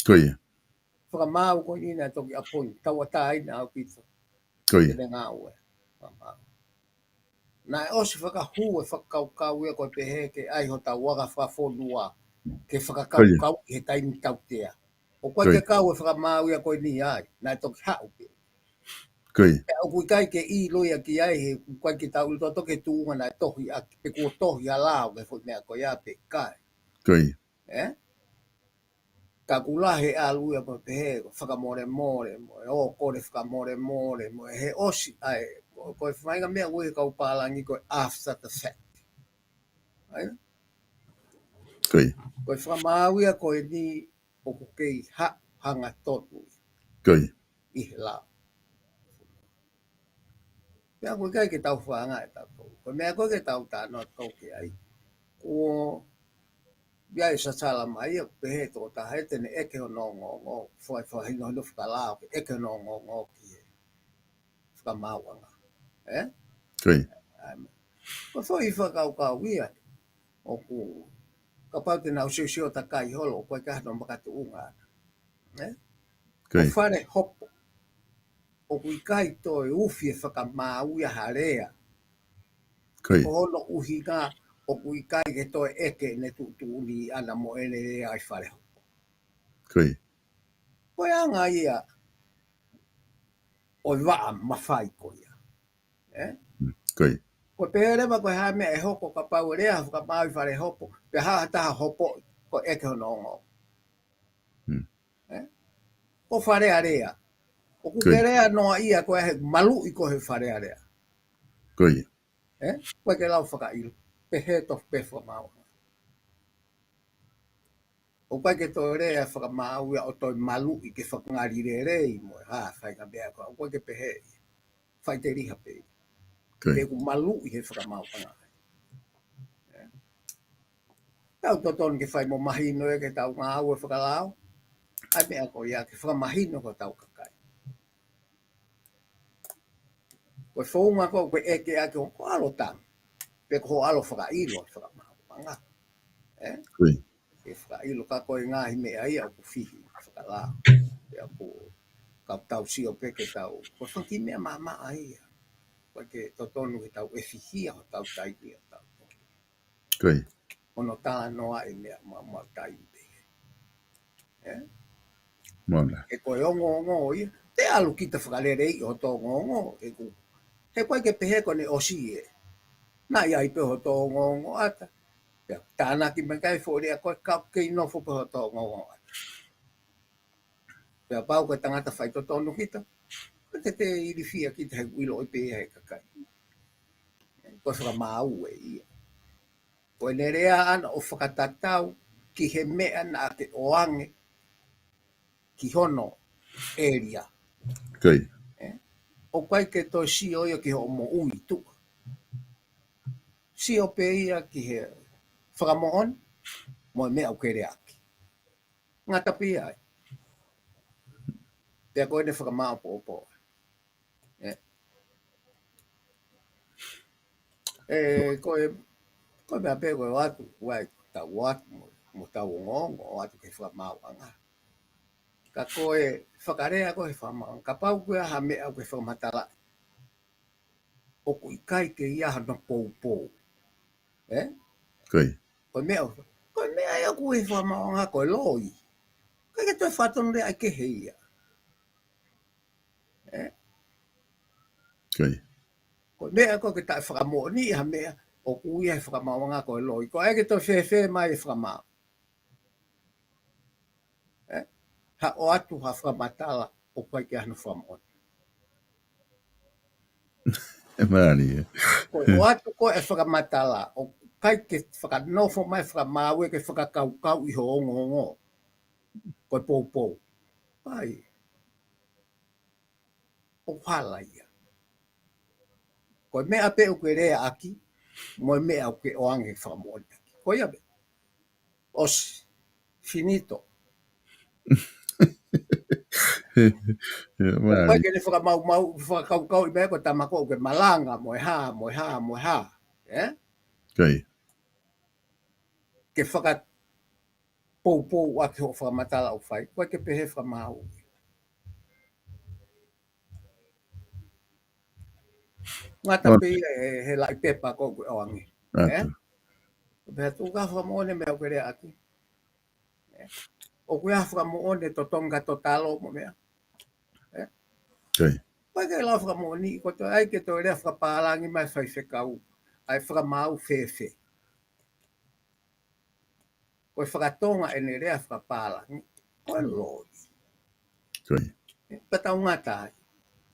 Speaker 2: Koe.
Speaker 3: Whamau koe ina toki apoi, taua tai na au pizza.
Speaker 2: Koe.
Speaker 3: Kene ngā ue. Na e osi whakahua whakaukau ia koe pehe ke ai ho tau waga whafonua ke whakakaukau he taimi tau tea. O koe ke kau e whakamau ia koe ni ai, na e toki hau pe.
Speaker 2: Koe.
Speaker 3: O kui kai ke i loia ki ai he koe ki tau ilo toke tuunga na e tohi a pe kua tohi a lao ke fo mea koe a pe kai.
Speaker 2: Koe.
Speaker 3: Ka kulahe a luia koe pehe whakamore o kore whakamore mo he osi ai koe whainga mea ue kau pālangi koe after the fact.
Speaker 2: Koe.
Speaker 3: Koe whamauia koe ni o kukei hanga totu.
Speaker 2: Koe.
Speaker 3: I he lao. Pea koe kai ke tau whaanga e tau tau. Koe mea koe ke tau tāno tau ke ai. Ko bia i sa tala mai o pehe tō ta hei tene eke o ngō whai no whakalao ke eke o ngō ki e whakamauanga.
Speaker 2: Koe.
Speaker 3: Ko whai whakaukau ia o ku ka pau te nau sio ta kai holo koe ka no makatu unga. Ko whare hopo o kui kai tō e uwhi e whakamau ia harea.
Speaker 2: Koe.
Speaker 3: Ko hono uhi ngā o kui kai ke tō e eke ne tutu ni ana mo ene e ai whare hopo.
Speaker 2: Koe.
Speaker 3: Koe anga ia o waa mawhai ko ia.
Speaker 2: Koe.
Speaker 3: Ko perewa koe hae mea e hoko ka pau e rea whakamau i whare hopo, pe haa taha hopo ko eke hono ongo. Ko whare a rea. O kukerea noa ia koe he malu i ko he whare a rea.
Speaker 2: Koe.
Speaker 3: Koe ke lau whakailu. Pe he tof pe whamau. O pai ke tō rea whakamau ia o toi malu i ke whakangari re rei mo ha whai ka mea ko. O pai ke pehe whai te riha pe.
Speaker 2: Okay.
Speaker 3: Ke ku malu i he whakamau panga. Tau totonu ke whai mo mahino e ke tau ngā au e whakalao. Ai mea ko ia ke whakamahino ko tau kakai. Koe whaunga ko koe eke ake o ko alo tang. Pe ko alo whakailo whakamau panga.
Speaker 2: Okay.
Speaker 3: Ke whakailo ka koe ngāhi mea ia o ku whihi whakalao. Pe ko kau tau sio pe ke tau. Ko whaki mea mama ai. Koe ke totonu ke tau e whihia o tau taiki o tau.
Speaker 2: Okay.
Speaker 3: Ono tā noa e mea mama taiki.
Speaker 2: Mona.
Speaker 3: E koe ongo ia. Te alu ki te whakarerei o tō ngongo. E ku. He koe ke pehe ko ne osi e. Nā ia i peho tō ngongo ata. Tāna ki mengai fōre a koe kap ke inofo peho tō ngongo ata. Pea pau koe tangata whai to tonu kita. Koe te irifia ki te he uilo i pehe he kakai. Koe whakamau e ia. Koe nerea ana o whakatatau ki he mea na te oange ki hono area.
Speaker 2: Okay.
Speaker 3: O kai ke to si o ia ki ho mo ui tu. Si o pe ia ki he whakamohon mo mea o kere aki. Ngata pia ai. Pea koe ne whakamau po po. Koe mea pe koe watu wai tau watu mo tau ngongo o atu ke whakamau anga. Ka koe whakarea koe whamau. Ka pau koe ha mea koe whakamatala. O ku ikai ke iaha no pou pou.
Speaker 2: Okay.
Speaker 3: Koe mea ia koe whamau anga koe loi. Koe ke toi whatonu rea ke heia.
Speaker 2: Okay.
Speaker 3: Koe mea koe ke tai whakamo ni ha mea o ku ia whakamau anga koe loi. Koe ke toi whewhe mai e whakamau. Ha o atu ha whakamatala o koe ke anu whamau.
Speaker 2: E marani.
Speaker 3: Koe o atu koe e whakamatala o kai ke whakanofo mai whakamau e ke whakakaukau i ho ongo. Koe pou pou. Ai. O whala ia. Koe mea pe o ke rea aki, mo mea o ke oange whakamau. Koe ia be. Os. Finito. Koe ke ne whakaukau i mea koe tamako o ke malanga mo e ha.
Speaker 2: Okay.
Speaker 3: Ke whakat pou ake ho whakamatala o whai. Koe ke pehe whakamau. Ngata pe he lai pepa ko koe oange. Pea tuka whakamoone mea o ke rea aki. O koe ha whakamoone to tonga to talo mo mea.
Speaker 2: Okay.
Speaker 3: Koe ke lau whakamoone, ko to ai ke to rea whakapalangi mai whai whekau. Ai whakamau whewhe. Koe whakatonga e ne rea whakapalangi. Koe loi.
Speaker 2: Okay.
Speaker 3: Pa tau ngata ai.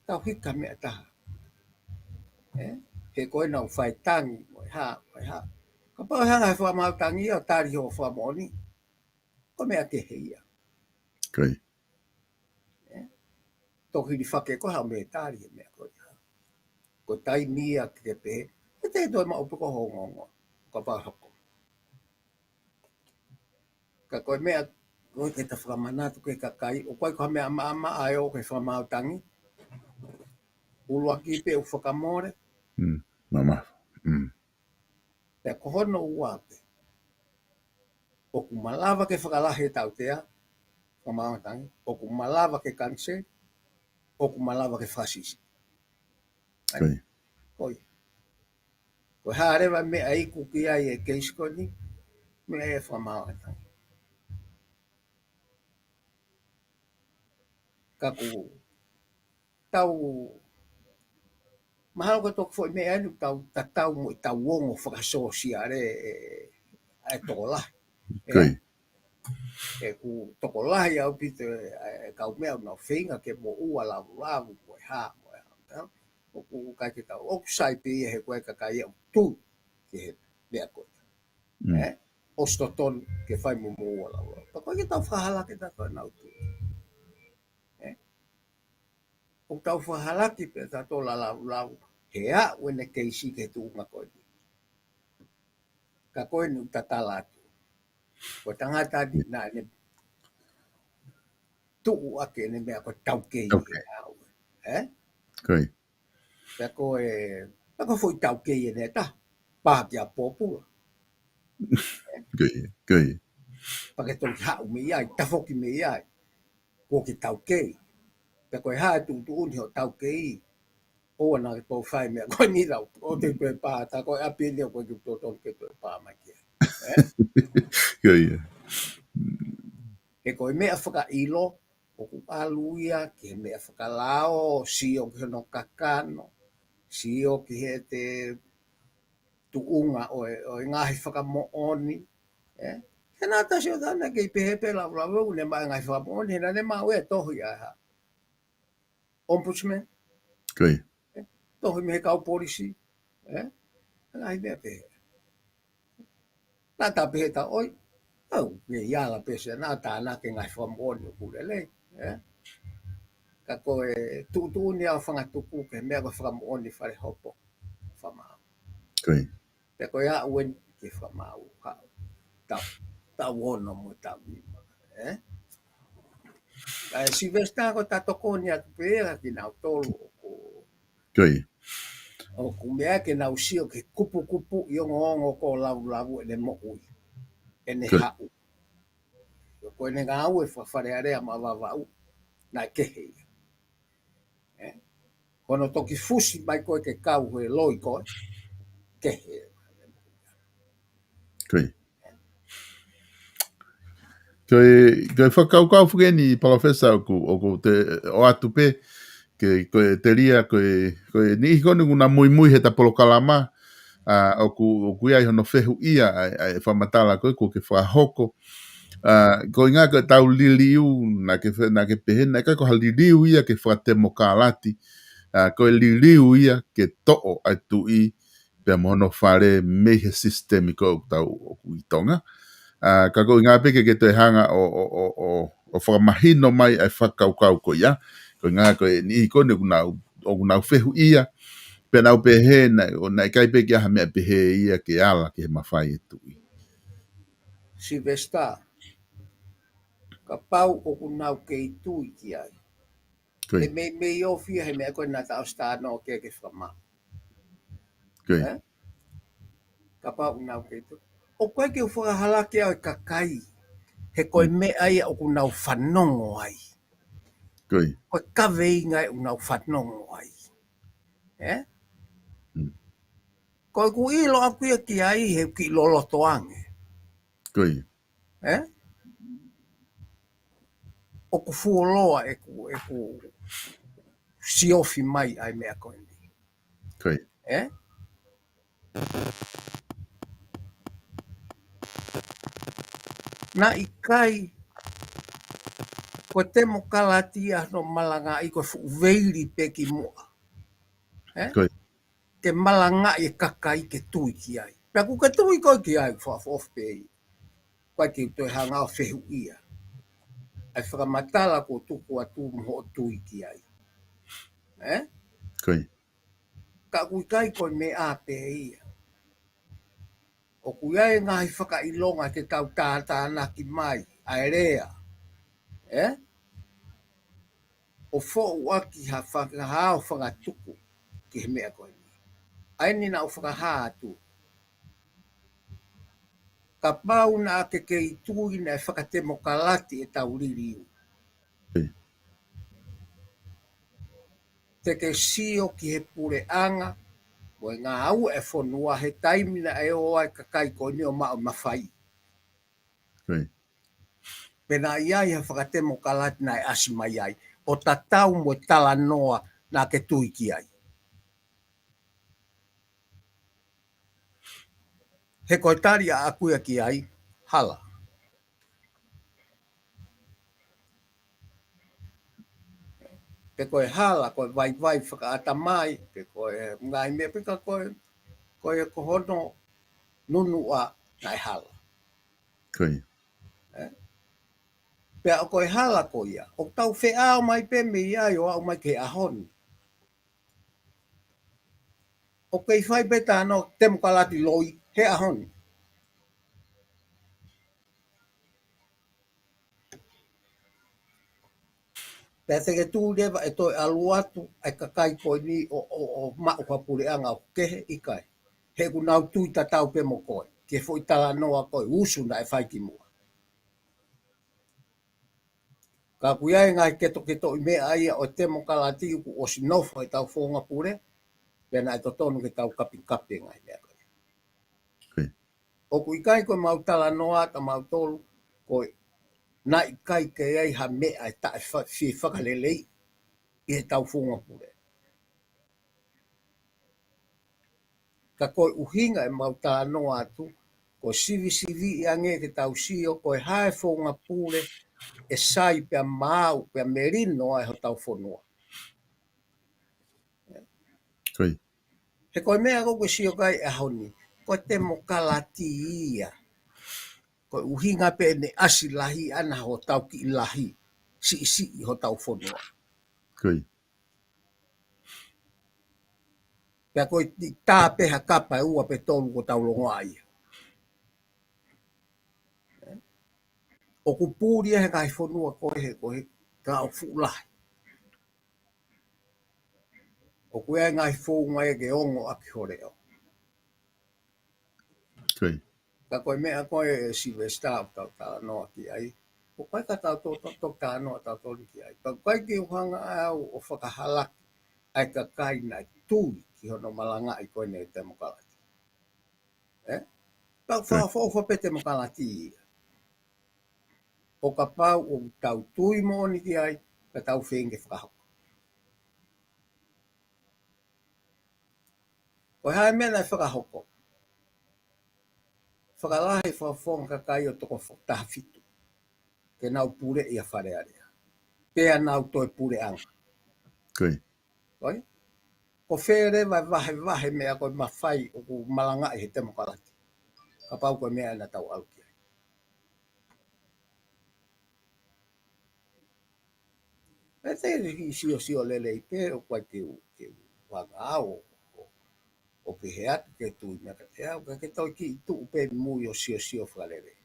Speaker 3: Tau hika mea taha. He koe nau whai tangi. Moi ha. Ka pau hanga he whamau tangi o tari ho whamoni. Ko mea ke heia.
Speaker 2: Okay.
Speaker 3: Toki ni whake ko hao mea tari he mea koe. Ko tai mia ke pe. E te toi ma upuko ho ngongo. Ka pau hako. Ka koe mea koe ke ta whakamana tu ke kakai. O koe koe mea maama ai o ke whamau tangi. Ulua ki pe u whakamore.
Speaker 2: Mama.
Speaker 3: Te kohono uape. O ku malawa ke whakalahe tau tea. Whamau tangi. O ku malawa ke kanse. O ku malawa ke whasisi.
Speaker 2: Okay.
Speaker 3: Koe. Koe haarewa mea iku ki ai e keiskoni. Mea e whamau tangi. Kaku tau mahalo ko tok foi mea anu tau mo i tau wongo whakasosia re e tokolah.
Speaker 2: Okay.
Speaker 3: E ku tokolahi au pite kau mea na whinga ke mo ua lavu koe ha. O ku kai ke tau oku sai pi he koe kakai au tu ke he mea koe. ostoton ke fai mo wala. Pa ko ke tau fahala ke ta ko nau tu. O tau fahala ki pe ta to la lau. Hea wene ke isi ke tu nga ko. Ka ko ni tatala tu. Ko tangata di na ne tu ake ne me ko tau ke i
Speaker 2: Ok,
Speaker 3: au. Eh?
Speaker 2: koi,
Speaker 3: Pe ko foi tau ke i ne ta. Pa kia popu.
Speaker 2: koi,
Speaker 3: Pa ke tol hau me ai, ta foki me ai. Ko ki tau ke. Pe ko ha tu tu un ho tau ke i. O na ko fai me ko ni lau. O te pe pa ta ko api ni ko ki to ton ke to pa ma ki. Eh?
Speaker 2: koi,
Speaker 3: Ke ko me afaka ilo o ku aluia ke me afaka lao si o ke no kakano. Si o ki he te tuunga o ngahi whakamooni. Eh? Hena tasi o tana ke i pehepe la ulawe ne mai ngahi whakamooni. Hena ne mau e tohi aha. Ombudsman.
Speaker 2: koi,
Speaker 3: Eh? Tohi me kau polisi. Eh? Ngahi mea pehe. Nā tā pehe ta oi. Au, me iala pese. Nā tā nā ke ngahi whakamooni o kulele. Eh? Ka koe tuutu ni au whangatuku ke mea koe whakamooni whare hopo. Whamau.
Speaker 2: koi,
Speaker 3: Te koe a uen ke whamau. Tau ono mo tau nima. Eh? Si vesta ko tato ko ni atu pera ki nau tolu
Speaker 2: koi,
Speaker 3: o ku mea ke nau sio ke kupu kupu i ongo ko lau e le mo ui. E ne
Speaker 2: koi,
Speaker 3: hau. Ko e ne ngau e whawhare area ma wawau na kehe. Kono toki fusi mai koe ke kau he loi koe. Kehe.
Speaker 2: koi. Koe whakaukau whuke ni palawhesa o ko te o atu pe, koe te ria, koe ni ikonu nguna mui he ta polokalama, o ku ia hono whehu ia ai whamatala koe, ko ke whahoko, ko ngā koe tau liliu na ke pehena, kai ko ha liliu ia ke whakatemo kālati, koe liliu ia ke to'o ai tu i, pia mohono whare mehe systemi ko tau o ku i tonga. Ka ko ngā peke ke te hanga o whakamahino mai ai whakaukau ko ia. Ko ngā ko ni ko ne kuna whehu ia. Pena au pehe o nai kai peke aha mea pehe ia ke ala ke he mawhai e tui.
Speaker 3: Si vesta. Ka pau o ku nau ke i tui ki ai.
Speaker 2: Koi,
Speaker 3: E me i ofia he mea koe nā tau sta no ke whamau.
Speaker 2: koi,
Speaker 3: Eh? Ka pau nau ke i tui. O koe ke whakahala ke au kakai. He koe me ai o ku nau whanongo ai.
Speaker 2: koi,
Speaker 3: Koe kawe inga e o nau whanongo ai. Eh? Koe ku ilo aku ia ki ai he ki loloto ange.
Speaker 2: koi,
Speaker 3: Eh? O ku fuoloa e ku siofi mai ai mea koe ni.
Speaker 2: koi,
Speaker 3: Eh? Na i kai ko te mo kalatia no malanga i ko fu veili pe ki mua. Eh?
Speaker 2: koi,
Speaker 3: Ke malanga i kakai ke tui ki ai. Pea ku ke tui ko ki ai of pe i. Kwa ki toi hanga o fehu ia. Ai whakamatala ko tuku atu mo tui ki ai. Eh?
Speaker 2: koi,
Speaker 3: Ka kui kai ko me a pe ia. O kuia e ngahi whakailonga te tau tātāna ki mai, ai rea. Eh? O fo waki ha whakahao whakatuku ki he mea koe ni. Ai ni na o whakaha atu. Ka pau na ke i tui na e whakatemo kalati e tau ririu.
Speaker 2: koi,
Speaker 3: Te ke sio ki he pure anga, mo e ngā au e whonua he taimina e o ai kakai ko ni o mao mawhai.
Speaker 2: koi,
Speaker 3: Pena iai ha whakatemo kalati na e asi mai ai. O tatau mo e tala noa na ke tui ki ai. He koe tari a akuia ki ai, hala. Pe koe hala, koe vai whakaata mai, pe koe ngai mea pika koe e kohono nunu a nai hala.
Speaker 2: Kai.
Speaker 3: Pea o koe hala ko ia. O tau whea o mai pe me ia o au mai ke ahon. O kei whai beta no temu kalati loi he ahon. Pea teke tū rewa e toi aluatu ai kakai koe ni o mau hapurianga o kehe ikai. He ku nau tui tatau pe mo koe. Ke fo itala noa koe usu na e whai ki mua. Ka kuia e ngai keto i mea aia o temo kalati uku o sinofo e tau whonga pure. Pena e totonu ke tau kapi ngai mea koe.
Speaker 2: Kai.
Speaker 3: O ku ikai koe mau tala noa ta mau tolu koe na ikai ke ei ha mea e ta e whakalelei i he tau whonga pure. Ka koe uhinga e mau tala noa atu ko sivi i ange ke tau sio koe hae whonga pure e sai pia mau pia merino ai ho tau whonua.
Speaker 2: Kai.
Speaker 3: He koe mea koe sio kai e honi. Koe te mo kalati ia. Koe uhinga pe ne asi lahi ana ho tau ki lahi. Si ho tau whonua.
Speaker 2: Kai.
Speaker 3: Pea koe tā peha kapa e ua pe tolu ko tau longa ia. O ku pūria he kai whonua koe ka o fulahi. O ku e ngai whonga e ke ongo aki horeo.
Speaker 2: Kai.
Speaker 3: Ka koe mea koe si vesta o tau tala noa ki ai. O kai ka tau tō tā noa tau tōli ki ai. Ka kai ki uhanga au o whakahalaki ai ka kai nai tui ki hono malanga i koe nei te mokalati. Tau whawha pe te mokalati ia. O ka pau o tau tui mōni ki ai, ka tau whenge whakahoko. Koe hae mena e whakahoko. Whakalahi whawhonga ka kai o toko whaktaha fitu. Ke nau pure ia wharearea. Pea nau toi pure anga.
Speaker 2: Kai.
Speaker 3: Koe? Ko where vahe mea koe mawhai o ku malanga i he te mokalati. Ka pau koe mea na tau au ki ai. E te sio lele i pe o koe ke wanga au o pe he atu ke tui mea ka te au. Ka ke toi ki i tu pe mui o sio whalere.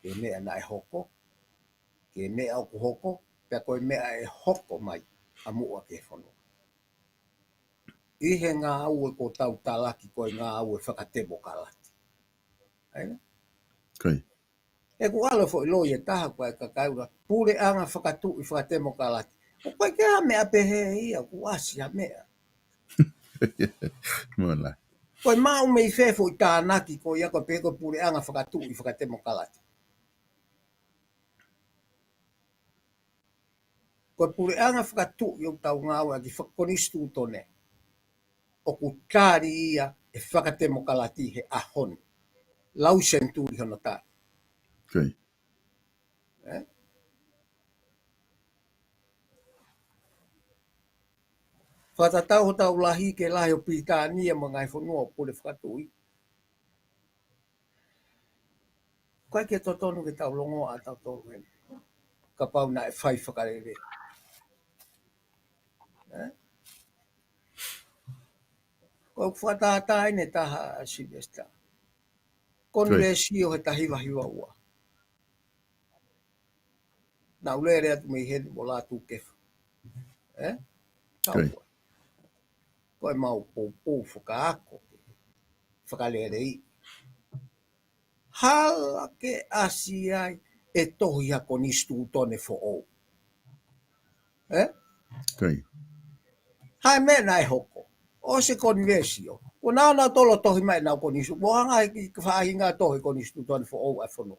Speaker 3: Ke mea na e hoko. Ke mea o ku hoko. Pea koe mea e hoko mai a mua ke whanua. I he ngā au e ko tau talaki koe ngā au e whakatebo kalati. Aina?
Speaker 2: Kai.
Speaker 3: E ku alo fo i loi e taha koe ka kaura. Pure anga whakatu i whakatemo kalati. O koe ke ha mea pehe ia ku asi ha mea.
Speaker 2: Mola.
Speaker 3: Koe mau mei fefo i tānaki koe ia koe peko pure anga whakatu i whakatemo kalati. Koe pure anga whakatu i o tau ngā au a ki whakonistu tone. O ku tāri ia e whakatemo kalati he ahoni. Lau senturi hono tā.
Speaker 2: Kai.
Speaker 3: Whatatau ho tau lahi ke lahi o Pitania ma ngai whanua o pure whakatui. Koe ke totonu ke tau longo a tau tolu hene. Ka pau na e whai whakarere. Koe whatatai ne taha a Silvesta. Konvesio he tahiwa hiwa ua. Na ulere atu mei heni mo la tu kefu. Tau
Speaker 2: Kai.
Speaker 3: koe. Koe mau pou whakaako. Whakarere i. Hala ke asiai e tohi a konistu tone fo ou.
Speaker 2: Kai.
Speaker 3: Hai mena e hoko. O se konvesio. Ko nana tolo tohi mai nau konistu. Mohanga i whahinga tohi konistu tone fo ou e whono.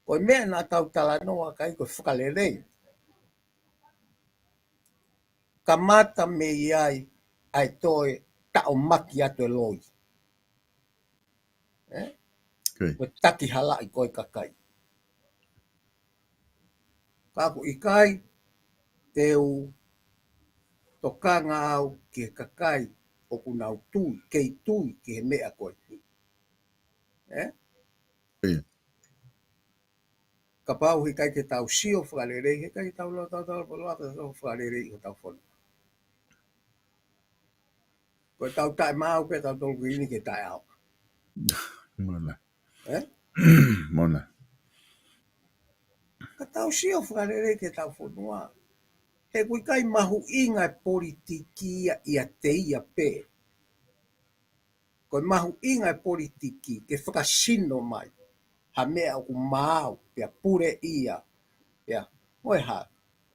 Speaker 3: Koe mea nā tau tala noa kai koe whakalerei. Ka mata me iai ai toi tao maki atu e loi. Koe taki hala i koe kakai. Kako i kai teu tokanga au ki kakai o kuna tui, kei tui ki he mea koe ni. Ka pau hi kai ke tau sio whakarerei, he kai tau loa tau whakarerei o tau whonu. Koe tau tae mau pe tau tolu ki ini ke tae au.
Speaker 2: Mona.
Speaker 3: Eh?
Speaker 2: Mona.
Speaker 3: Ka tau sio whakarerei ke tau whonua. He kui kai mahu inga e politikia ia te ia pe. Koe mahu inga e politiki ke whakasino mai. Ha mea o ku maau, pia pure ia. Pia, moe ha,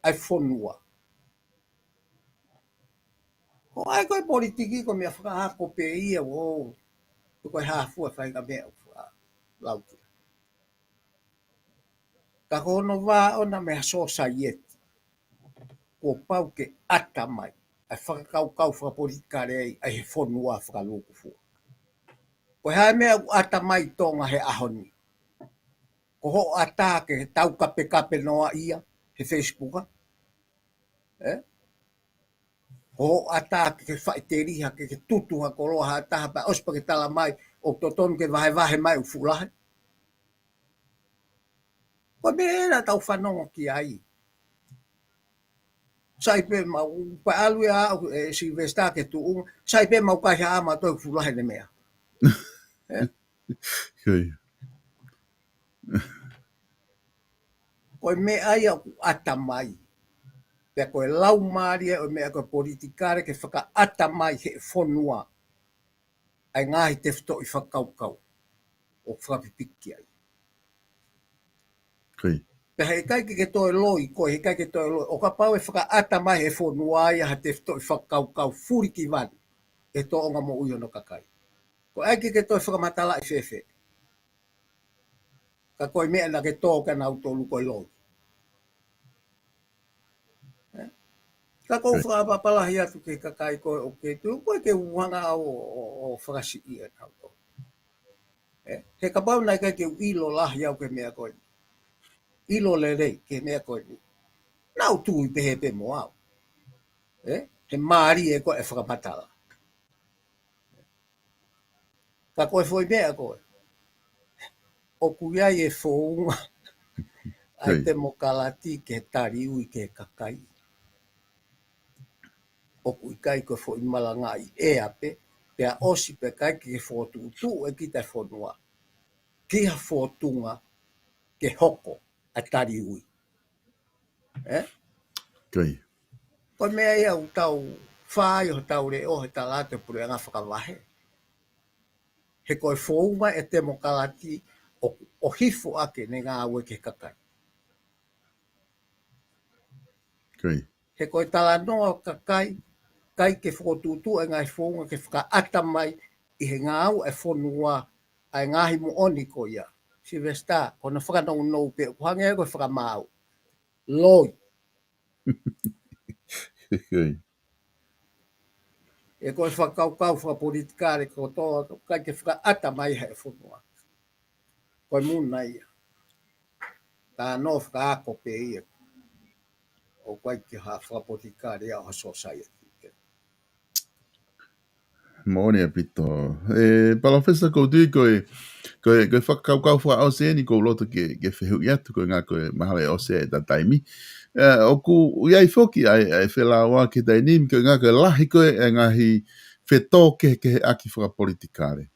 Speaker 3: ai whonua. Ko ai koe politiki ko mea whakahako pe ia o. Koe hafua whainga mea o lauti. Ka kono wā ona mea society. Ko pau ke ata mai. Ai whakakau whakapolitikare ai he whonua whakaluku fua. Ko hae mea ata mai tonga he ahoni. Ko ho ata ke tau kape noa ia he Facebooka. Ho ata ke whaiteri ha ke tutu ha koroa ha taha pa ospa ke tala mai o toton ke vahe mai u fulahe. Ko mea tau whanonga ki ai. Sai pe mau pa alue a Silvesta ke tuunga. Sai pe mau kai ha ama toi fulahe ne mea. Koe mea ia ata mai. Pea koe lau maaria o mea koe politikare ke whaka ata mai he whonua. Ai ngahi te whito i whakaukau. O whakapipiki ai. Pea he kai ke toi loi, koe he kai ke toi loi. O ka pau e whaka ata mai he whonua ia ha te whito i whakaukau furi ki vani. E to onga mo uio no kakai. Ko ai ke toi whakamatala i whewhe. Ka koe mea na ke tō ka nau tōlu koe loi. Ka kou whakapapalahi atu ke kakai koe o ke tu, koe ke uanga o whakasi ia tau tō. He ka pau nai kai ke ilo lahi au ke mea koe. Ilo le rei ke mea koe ni. Nau tui pehe pe mo au. He maari e koe e whakapatala. Ka koe foi mea koe. O kuiai e whounga. Ai te mokalati ke tari ui ke kakai. O kui kai koe foi malanga i e ape. Pea osi pe kai ke whotu tu e ki te whonua. Kia whotunga ke hoko a tari ui. Koe mea ia u tau whai o tau re o he talate pure anga whakawahe. He koe whouma e te mokalati o hifo ake ne ngā ue ke kakai. He koe tala noa kakai, kai ke whotutu e ngai whounga ke whakaata mai i he ngā au e whonua ai ngahi mo oni ko ia. Silvesta, kona whakanau nou pe, kuhange e koe whakamau. Loi. E koe whakaukau whakapolitikare ko toa, kai ke whakaata mai he whonua. Koe muna ia. Tā no whakaako pe ia. O kai ke whakapolitikare au ha society.
Speaker 2: Mōne a pito. Palawhesa kou tui koe whakaukau wha o se ni kou loto ke whehu i atu koe ngā koe mahale o se e ta taimi. O ku iai whoki ai whela wā ke tai nim koe ngā koe lahi koe e ngahi whetō ke he aki whakapolitikare.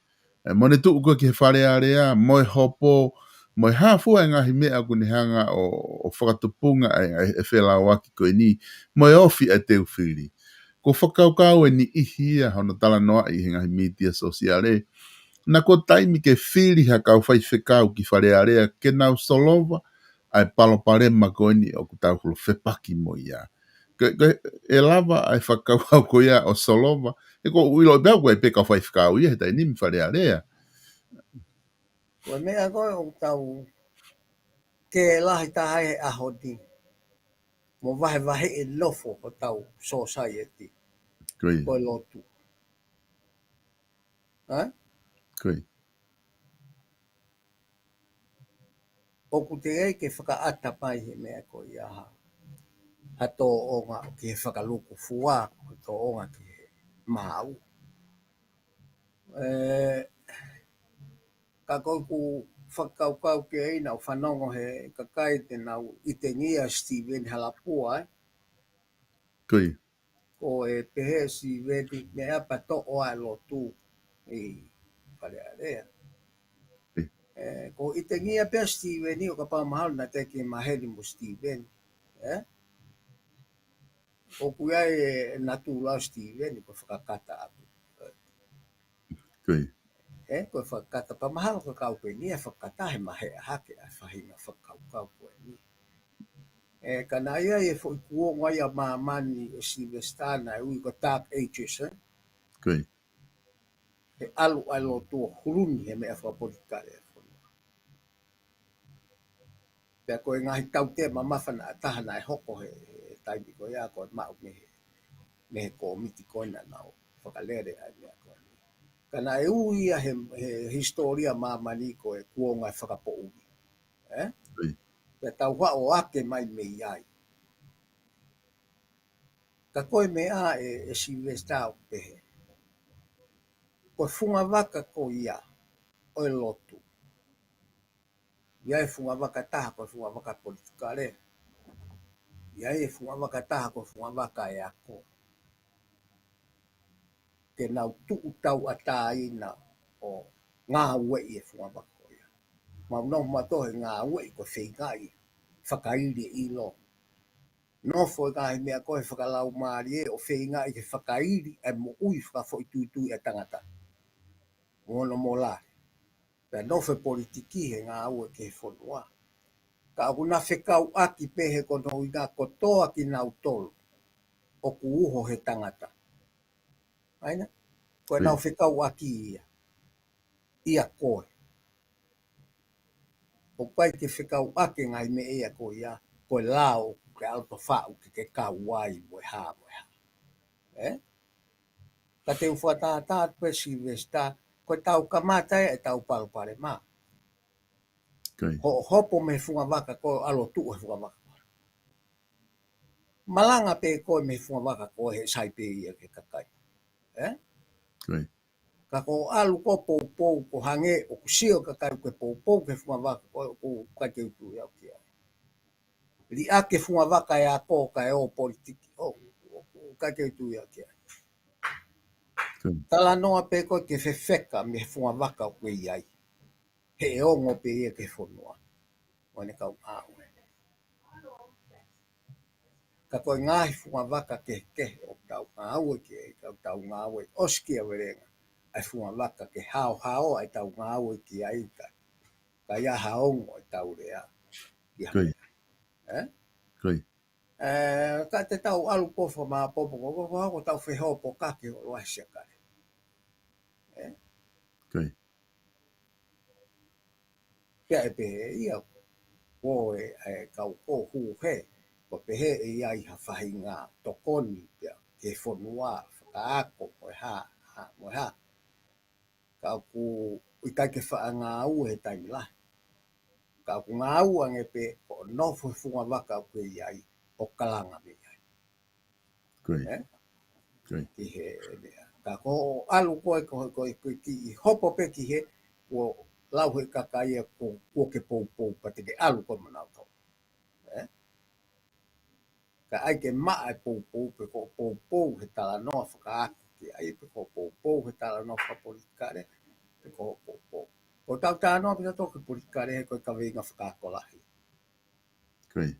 Speaker 2: Mone tuu koe ke whare area, moe hopo, moe hāfua e ngahi mea kunihanga o whakatupunga e whela wā ki koe ni, moe ofi e teu whiri. Ko whakaukau e ni ihia hono tala noa i ngahi media sosiale. Na ko taimi ke whiri ha kau whai whekau ki whare area ke nau solova ai paloparema koe ni o ku tau hulu whepaki mo ia. E lava ai whakaukau ko ia o solova. E ko uilo i bau koe peka whai whekau ia he tai nimi whare area.
Speaker 3: Koe mea koe o tau ke lahi tahai he ahodi. Mo vahe e lofo o tau society. Koe lotu.
Speaker 2: Koe.
Speaker 3: O ku te ei ke whakaata pai he mea koe ia ha. Ha tō onga ki he whakaluku fua, tō onga ki he mau. Ka koe ku whakaukau ke eina o whanongo he kakai te nau i te ngia Stephen Halapua
Speaker 2: Koi.
Speaker 3: ko e pehe Stephen me apa to o a lo tu i pare area. Ko i te ngia pe Stephen i o ka pamahal na te ke maheli mo Stephen. O kuia e natu la Stephen i ko whakakata atu.
Speaker 2: Koi.
Speaker 3: Ko whakakata pamahal ko kau pe ni e whakakata he mahe a hake a whahinga whakaukau ko e ni. Kana ia e fo kuo ngai a mamani o Silvestana e ui ko Dark Ages.
Speaker 2: Koi.
Speaker 3: He alu alo tu huruni he mea whapolitare. Pea koe ngahi tau te mamawhana a tahana e hoko he taimi ko ia ko mau me he komiti koina nao whakalere ai mea koe. Kana e uia he historia mamani ko e kuo ngai whakapo ui.
Speaker 2: Koi.
Speaker 3: Pea tau wha o ake mai me iai. Ka koe mea e Silvestao pehe. Ko funga waka ko ia o e lotu. Ia e funga waka taha ko funga waka politikare. Ia e funga waka taha ko funga waka e ako. Ke nau tuu tau ata ina o ngā ue i e funga waka ko ia. Mau no matohe ngā ue i ko whengai. Whakairi i lo. Nofo e ngahi mea koe whakalau maari e o whengai ke whakairi e mo ui whakafo i tūtui e tangata. Mono mo la. Pea nofo politiki he ngā ue ke whonua. Ka una whekau aki pehe kono i ngā kotoa ki nau tolu. O ku uho he tangata. Aina? Koe nau whekau aki ia. Ia koe. O pai ke whekau ake ngai me ea koe ia. Koe lao ke alto whau ke kau wai moe ha moe ha. Ka te uwhata tātu pe Silvesta. Koe tau kamata e tau palpare mā.
Speaker 2: Koi.
Speaker 3: Hopo me funga waka koe alo tuu he funga waka. Malanga pe koe me funga waka koe he saipe ia ke kakai.
Speaker 2: Koi.
Speaker 3: Ka ko alu ko pou ko hange o kusio kakai ko pou ke funga waka ko kake utu ia kia. Li ake funga waka e a ko ka e o politiki. Kake utu ia kia. Tala noa pe koe ke whewheka me funga waka o koe iai. He e ongo pe ia ke whonua. Wane kau aue. Ka koe ngahi funga waka ke o tau ngāue ke tau ngāue oskia werenga. Ai funga waka ke hao ai tau ngāue ki aita. Ka ia haongo ai tau rea.
Speaker 2: Koi. Koi.
Speaker 3: Ka te tau alu kofa mā popo ko tau whehopo kake o loa siakare.
Speaker 2: Koi.
Speaker 3: Kia e pehe ia koe kau ko hu he. Ko pehe e ia i hawhahi ngā tokoni ke whonua whakaako moe ha. Kau ku i kai ke wha ngā ua he taimi lahi. Kau ku ngā ua nge pe ko nofo funga waka o koe iai o kalanga me iai.
Speaker 2: Koi. Koi.
Speaker 3: Ki he mea. Ka ko alu koe ki i hopo pe ki he ko lau he kakai e ko ke pou pate ke alu koe manau tau. Ka ai ke maa e pou pe ko pou he tala noa whakaaki ki ai pe ko pou he tala noa whapolikare pe ko pou. Ko tau tānoa pita toke polikare he koe ka venga whakakolahi.
Speaker 2: Koi.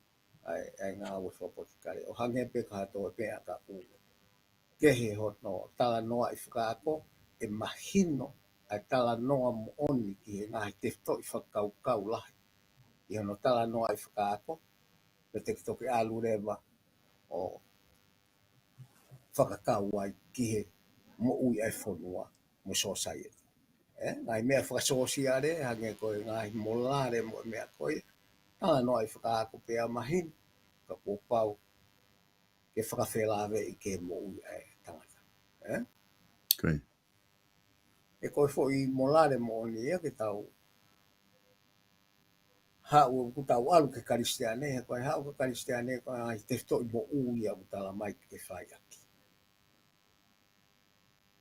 Speaker 3: Ai ngā ua whapolikare. O hange pe ka hatoa pe a ka ua. Kehe hono tala noa i whakaako e mahino ai tala noa mo oni ki he ngahi te toi whakaukau lahi. I hono tala noa i whakaako pe te toke alu rewa o whakakau ai ki he mo ui ai whonua mo society. Ngai mea whakasosiare hange koe ngahi molare mo mea koe. Tala noa i whakaako pe a mahino ka kōpau ke whakawhelawe i ke mo ui ai tangata.
Speaker 2: Koi.
Speaker 3: E koe fo i molare mo ni e ke tau hau ku tau alu ke karistiane he koe hau ke karistiane koe ai te to i mo ui a utala mai ke whai aki.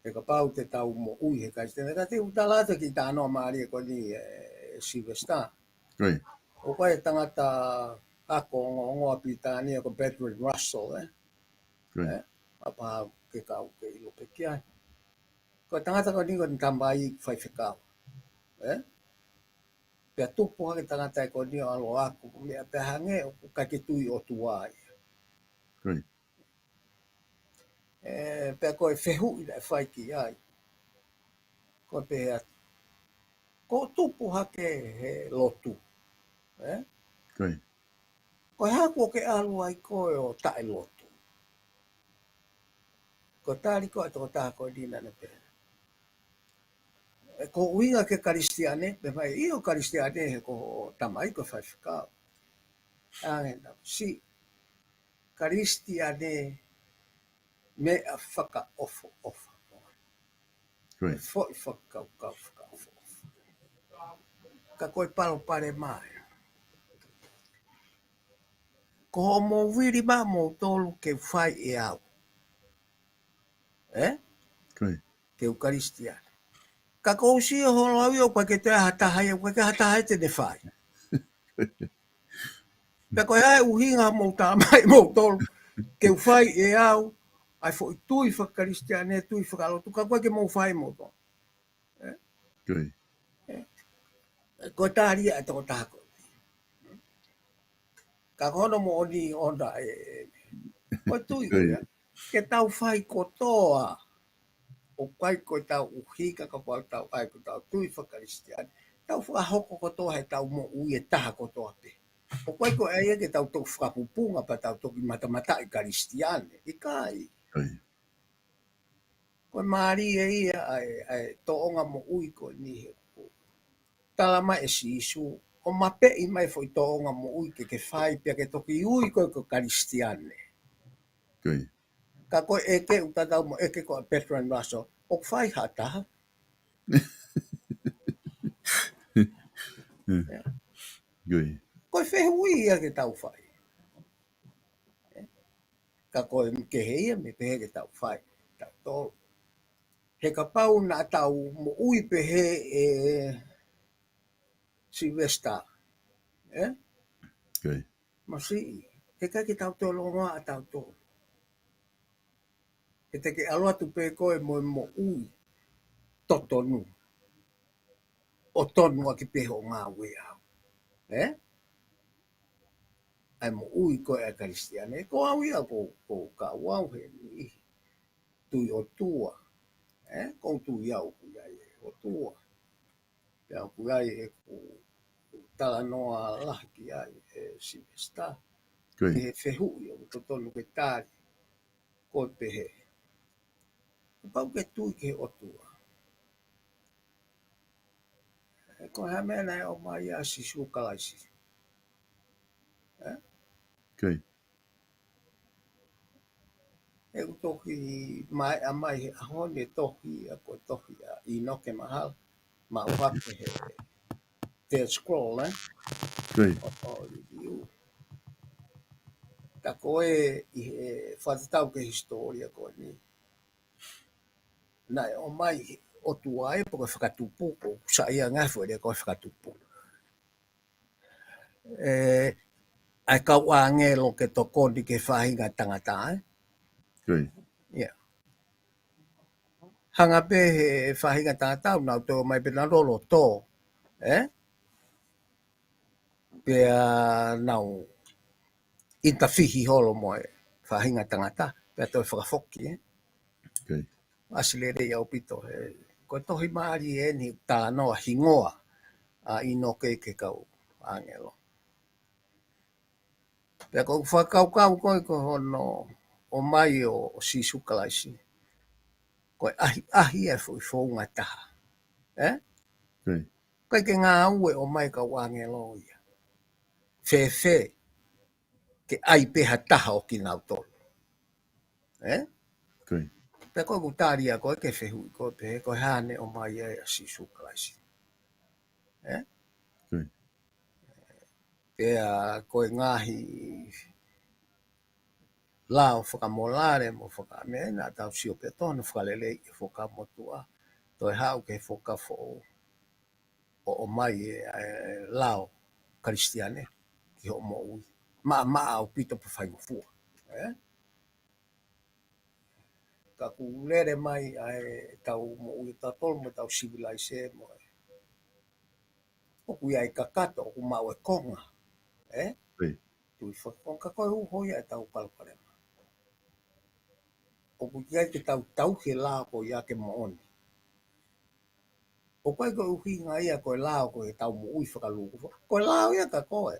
Speaker 3: e ka pau te tau mo ui he kai tēnei ka te utalata ki tāno maari e koni Sylvester.
Speaker 2: Right.
Speaker 3: O koe tangata ako ngongo api tāni e ko Bertrand Russell,
Speaker 2: Right.
Speaker 3: apa ke kau ke ilo pe kia. Ko tangata ko ni ko tambai fai whekau. Pea tupu hake tangata e ko ni o alo aku, mea pe hange o ka ke tui o tuai.
Speaker 2: Right.
Speaker 3: Pea koe whehu i la whai ki ai. Ko pe hea, ko tupu hake he lotu.
Speaker 2: Right.
Speaker 3: Ko haku o ke alu ai koe o tae lotu. Ko tāri koe toko tā koe dina na pe. Ko uinga ke karistiane, pe mai i o karistiane he ko tamai ko whai whekau. Angena, si karistiane me a whaka ofo ofa.
Speaker 2: Right.
Speaker 3: Foi whakau kau whakau ofo. Ka koe palo pare mai. Ko ho mo wiri ma mo tolu ke whai e au.
Speaker 2: Right.
Speaker 3: Ke ukaristiane. Ka kousi o holo awi o koe ke te hatahai, o koe ke hatahai te ne whai. Pe koe hae uhinga mo tā mai mo tolu ke whai e au, ai fo i tui whakaristiane, tui whakalotu, ka koe ke mo whai mo tolu.
Speaker 2: Right.
Speaker 3: Ko tāria e toko tāko. Ka kono mo oni onda e. Ko tui koe, ke tau whai kotoa. O kai koe tau uhika ka koe tau ai ko tau tui whakaristiane. Tau whakahoko kotoa he tau mo ui e taha kotoa pe. O kai koe ai ke tau tau whakapupunga pa tau toki matamata i karistiane. I kai.
Speaker 2: Right.
Speaker 3: Koe maari e ia ai toonga mo ui koe ni he ko. Talama e sisu. O mape i mai foi toonga mo ui ke whai pia ke toki ui koe ko karistiane.
Speaker 2: Right.
Speaker 3: Ka koe eke utatau mo eke koe Bertrand Russell. O whai hataha.
Speaker 2: Right.
Speaker 3: Koe whehui ia ke tau whai. Ka koe ke heia me pehe ke tau whai. Tau tō. He ka pau na tau mo ui pehe e Sylvester.
Speaker 2: Right.
Speaker 3: Masi, he kai ke tau tō longa a tau tō. He te ke aloa tu pe koe mo ui totonu. O tonu a ki peho ngā wea. Ai mo ui koe a karistiane. Ko au ia ko ka wau he ni. Tui o tua. Ko tui au kuiai o tua. Pea kuiai e ku tala noa lahki ai e Sylvester.
Speaker 2: Right.
Speaker 3: Ke whehu i o totonu ke tāri. Ko pehe. Pau ke tui ke o tua. Ko ha mena e o mai a sisu kalaisi.
Speaker 2: Okay.
Speaker 3: E u toki mai a mai he ahone toki a ko toki a i noke mahal. Ma o hake he te scroll,
Speaker 2: Right.
Speaker 3: o review. Ta koe i he whatatau ke historia koe ni. Nai o mai o tuai po koe whakatupu ko sa ia ngafu e koe whakatupu. Ai kau a ngelo ke toko di ke whahinga tangata,
Speaker 2: Right.
Speaker 3: Yeah. Hanga pe he whahinga tangata nau tō mai pena rolo tō. Pea nau interfihi holo moe whahinga tangata. Pea tō whakafoki,
Speaker 2: Okay.
Speaker 3: Asilere iau pito. Ko tohi maari e ni tā noa hingoa a ino ke kau angelo. Pea ko whakaukau koe ko hono o mai o sisu kalaisi. Koe ahi e fui whounga taha.
Speaker 2: Okay.
Speaker 3: Kai ke ngā ue o mai ka wangelo ia. Whewhe ke ai peha taha o ki nau tolu.
Speaker 2: Okay.
Speaker 3: Pea koe kutaria koe ke whehui koe pehe koe hane o mai e a sisu kalaisi.
Speaker 2: Okay.
Speaker 3: Pea koe ngahi lao whakamolare mo whakamena tau sio pe tonu whakalele i whakamotua. Toi hau ke whakafo o mai lao Kristiane ki ho mo ui. Ma au pito pa whai mafua. Ka ku lere mai tau mo ui tatol mo tau civilise mo. O ku iai kakato o ku mau e konga.
Speaker 2: Oi.
Speaker 3: Tui whakon ka koe hoi e tau palparema. O ku iai ke tau he lao ko ia ke mooni. O koe koe uhi ngā ia koe lao koe tau mo ui whakaluku. Koe lao ia ka koe.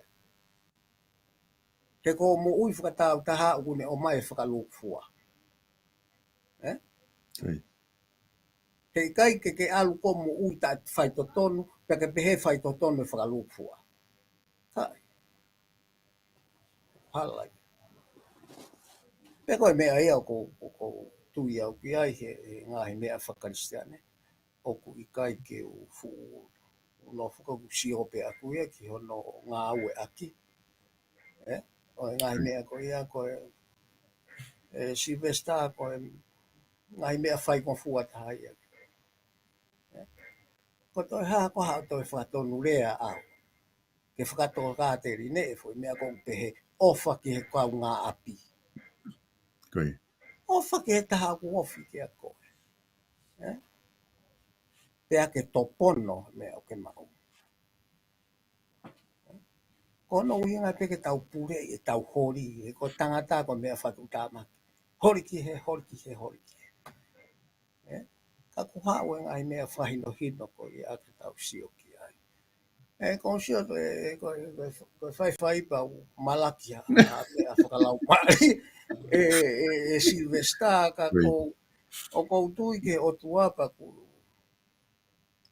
Speaker 3: Ke ko mo ui whakatau taha o kune o mai whakaluku fua.
Speaker 2: Oi.
Speaker 3: Ke kai ke alu ko mo ui ta whaito tonu, pe ke pehe whaito tonu e whakaluku fua. Kai. Halai. Pe koe mea ia ko tui au ki ai he ngāhi mea whakaristiane. O ku i kai ke u fu no whakaku si hope aku ia ki hono ngā ue aki. O ngāhi mea ko ia koe Silvesta koe ngāhi mea whai kon fua taha ia. Ko toi haa ko hao toi whakatonu rea au. Ke whakatoa kāteri ne e fwoi mea kong pehe ofa ki he kau ngā api.
Speaker 2: Oi.
Speaker 3: Ofa ki he taha ku ofi ki a koe. Pea ke topono mea o ke mau. Kono uinga peke tau pure e tau hori. E ko tangata ko mea whatu tāmaki. Hori ki he, hori ki he, hori ki he. Ka ku hao e ngai mea whahino hino ko i ake tau sio ki ai. Kong sio ko whai pa malaki a mea whakalau mai. Silvesta ka ko o kou tui ke o tuapa ku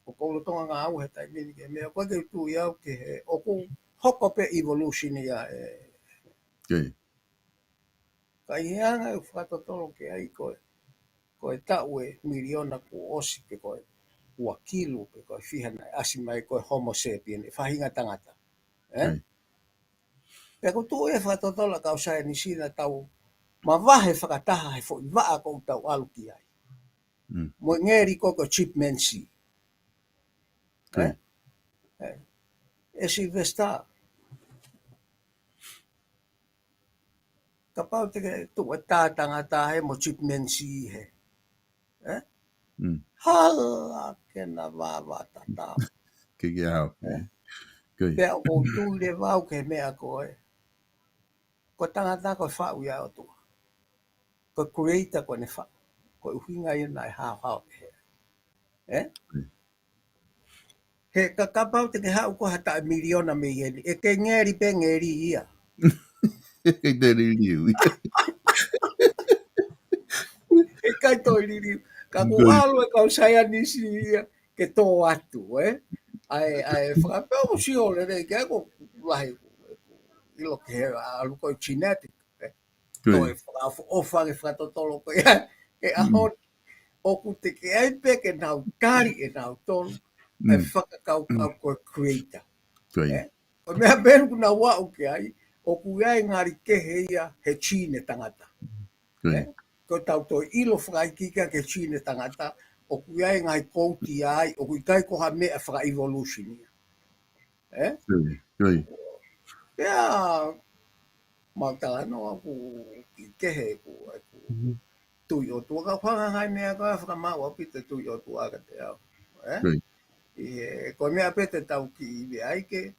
Speaker 3: o kou lotonga ngā au he tai mini ke mea koe ke tui au ke he o kou hoko pe evolution ia
Speaker 2: Oi.
Speaker 3: ka ianga e whakatotoro ke ai koe tau e miliona ku osi ke koe ua kilu ke koe whihana asi mai koe homo sapien e whahinga tangata.
Speaker 2: Oi.
Speaker 3: Pea ko tu e whakatotola kau sae ni sina tau ma wahe whakataha he fo i waa kou tau alu ki ai. Mo ngeri koko chipmansi. E Silvesta. Ka pau te tu e tātanga tā he mo chipmansi he. Hala ke na wāwata tā.
Speaker 2: Ke kia hao. Oi.
Speaker 3: Pea o tu le wau ke mea koe. Ko tangata koe whau ia o tua. Ko creator koe ne whau. Ko uhinga i nai hao he. He ka kapau te ke hau ko hata miliona me ieni. E ke ngeri pe ngeri ia.
Speaker 2: E te ririu.
Speaker 3: E kai toi ririu. Ka ku alo e kau saia nisi ia ke tō atu, Ai whakapau si o le rei ke ko lahi ilo ke he alu koe genetic. Toi whakafo ofa ke whakatotolo ko ia. E ahon o ku te ke ai pe ke nau tari e nau tolu. E whakakau koe creator. O mea beru kuna wau ke ai. O ku iai ngari ke he ia he chine tangata. Ko tau toi ilo whakaikika ke chine tangata. O ku iai ngai kouti ai. O ku ikai koha mea whaka evolution ia. Pea mautala no aku ki kehe ku tui o tua ka whanga ngai mea ka whakamau a pita tui o tua ka te au. Ko mea pete tau ki iwe ai ke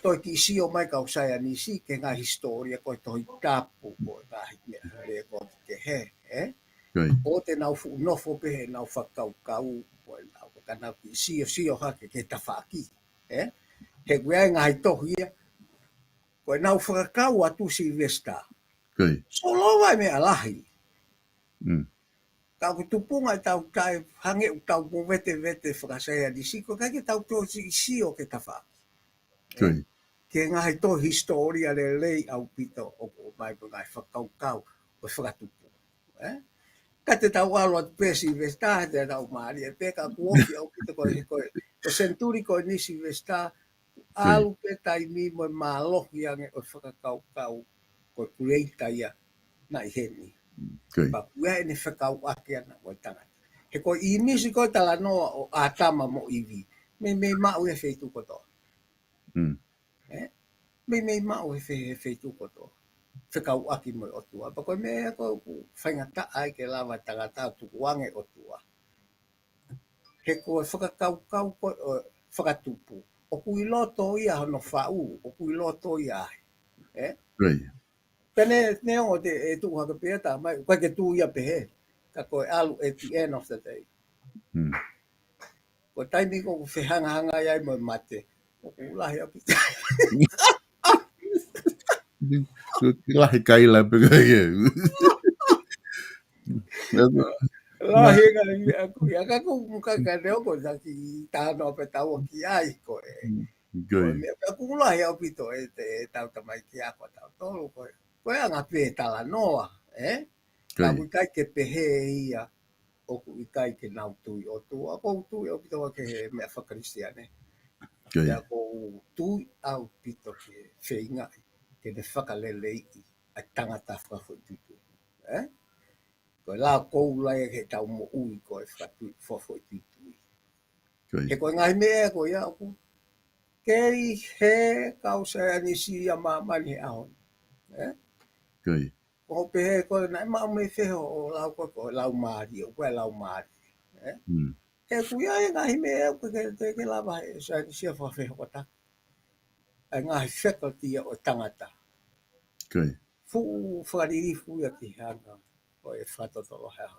Speaker 3: toi ki si o mai kau saia ni si ke ngā historia koe toi tapu koe ngā hikmea re ko ke he. O te nau fu nofo pehe nau whakau kau koe nau ka nau ki si o hake ke tawhaki. He kuea ngā hitohi ia koe nau whakakau atu Silvesta. So loa me alahi. Kau ku tupunga tau kai hange u tau mo vete whakasaya di si ko kai tau to si o ke tawhaki. Ke ngai to historia le lei au pito o mai ko ngai whakaukau o whakatupu. Ka te tau alo atu pe Silvesta te tau maari e pe ka kuoki au pito ko senturi ko ni Silvesta alu pe tai mi mo malohi ange o whakaukau ko kuleita ia na i heni.
Speaker 2: Okay.
Speaker 3: Pa pua e ne whakau ake ana o tangata. He ko i nisi ko tala noa o ātama mo iwi. Me mau e wheitu koto.
Speaker 2: Mm.
Speaker 3: Me mau e wheitu koto. Whakau ake mo o tua. Pa koe mea ko whaingata ai ke lava tangata tukuange o tua. He ko whakakau ko whakatupu. O kui loto ia hono whau. O kui loto ia ai.
Speaker 2: Okay.
Speaker 3: Pene ne o te e tu haka pea ta mai kwa ke tu ia pehe ka ko alu at the end of the day
Speaker 2: Mm.
Speaker 3: ko taimi ko whehanga hanga ia mo mate o ulahi api
Speaker 2: Lahi kaila pe ke.
Speaker 3: lahi ka aku ya ka ko muka ka ne ko sa ki ta no pe ta o ki ai ko ko
Speaker 2: Okay.
Speaker 3: me aku ulahi api to e te tau tamai ki ako tau tolu ko anga pe tala noa ka
Speaker 2: Okay.
Speaker 3: kai ke pehe ia o ku ikai ke nau tui o tu a ko tui o pito ke me whakarisiane.
Speaker 2: Okay.
Speaker 3: Ia ko tui au pito ke wheinga ke ne whakalelei i a tangata whawhatutu. Ko la kou lai ke tau mo ui ko e whawhatutu.
Speaker 2: Okay.
Speaker 3: He koe ngai mea ko ia ku kei he kau se anisi a mamani ahon.
Speaker 2: Okay.
Speaker 3: Ko pehe ko nai mau me wheho o lau ko lau maari o koe lau maari.
Speaker 2: Mm.
Speaker 3: Ke kuia e ngahi mea ko ke lava e sa anisi a whawheho ko tak. Ngahi faculty o tangata.
Speaker 2: Okay.
Speaker 3: Fu whakariri fu ia ki hanga o e whatotolo hea.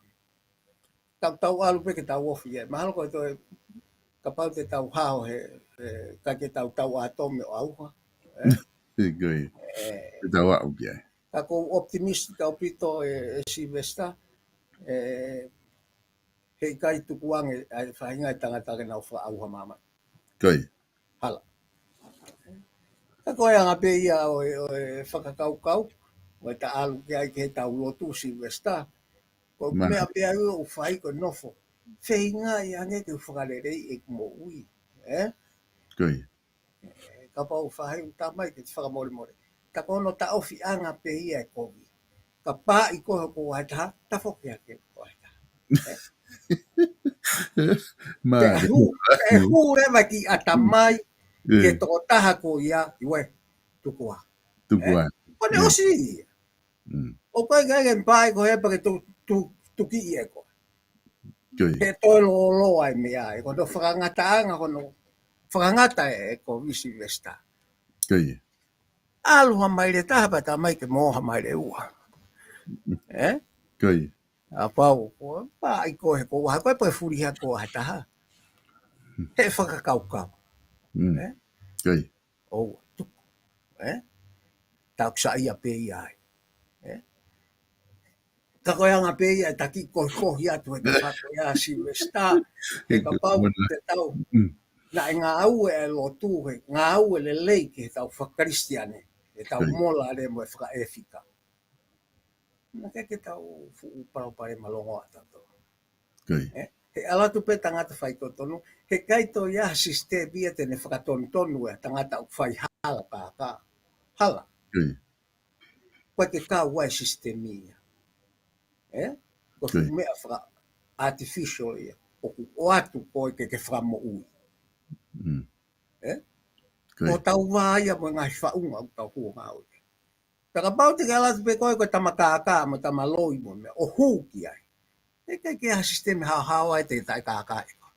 Speaker 3: Tau alu pe ke tau ofi e. Mahalo ko to ka pau te tau hao he ka ke tau atome o auha.
Speaker 2: Okay. Kita wa okay.
Speaker 3: Ka ko optimist tau pito e Silvesta he kai tukuange ai whahinga e tangata ke nau wha auha mama.
Speaker 2: Okay.
Speaker 3: Hala. Ka koe anga pe ia o e whakakaukau. O e ta alu ke ai ke tau lotu Silvesta. Ko mea pea o whai ko nofo. Whainga i ange ke whakarerei e kumo ui.
Speaker 2: Okay.
Speaker 3: Ka pau whai u tamai ke whakamore more. Ta kono ta ofi anga pe ia e kovi. Ka pā i koha ko waitaha, ta whoki ake ko waitaha. Pe hu rewa ki atamai ke toko taha ko ia iwe tukua.
Speaker 2: Tukua.
Speaker 3: Kone osi. O koe kai ke mpai ko hepa ke tuki i e ko.
Speaker 2: Okay.
Speaker 3: He toi lo ai mea e kono whakangata anga kono whakangata e ko visi vesta.
Speaker 2: Okay.
Speaker 3: Aluha mai le taha pa ta mai ke moha mai le ua.
Speaker 2: Okay.
Speaker 3: A pau ko pa i ko he ko wa ko pa furi ha ko ha taha. He whakakaukau.
Speaker 2: Okay.
Speaker 3: O tu. Tau sa ia pe ia. Ka ko anga pe ia taki ko ia tu ka pa ko ia si vesta. Ka pau te tau. Na ngā au e lo tu he, ngā au e le lei ke tau whakaristiane, e tau mola le mo e whakaefika. Na ke tau parau malongo a tato. He alatu pe tangata whai tonu, he kaito ia sistem ia tene whakatonu e tangata u whai hala ka. Hala. Koe ke kā wai sistemia. Ko fu mea whaka artificial ia, o atu koe ke whamo ui. O tau wāia mo ngai whaunga o tau hua ngau. Taka pau te galatu pe koe koe tamakaka mo tamaloi mo mea, o hūki ai. E kai ke ha sistemi hao ai te tai kāka e ko.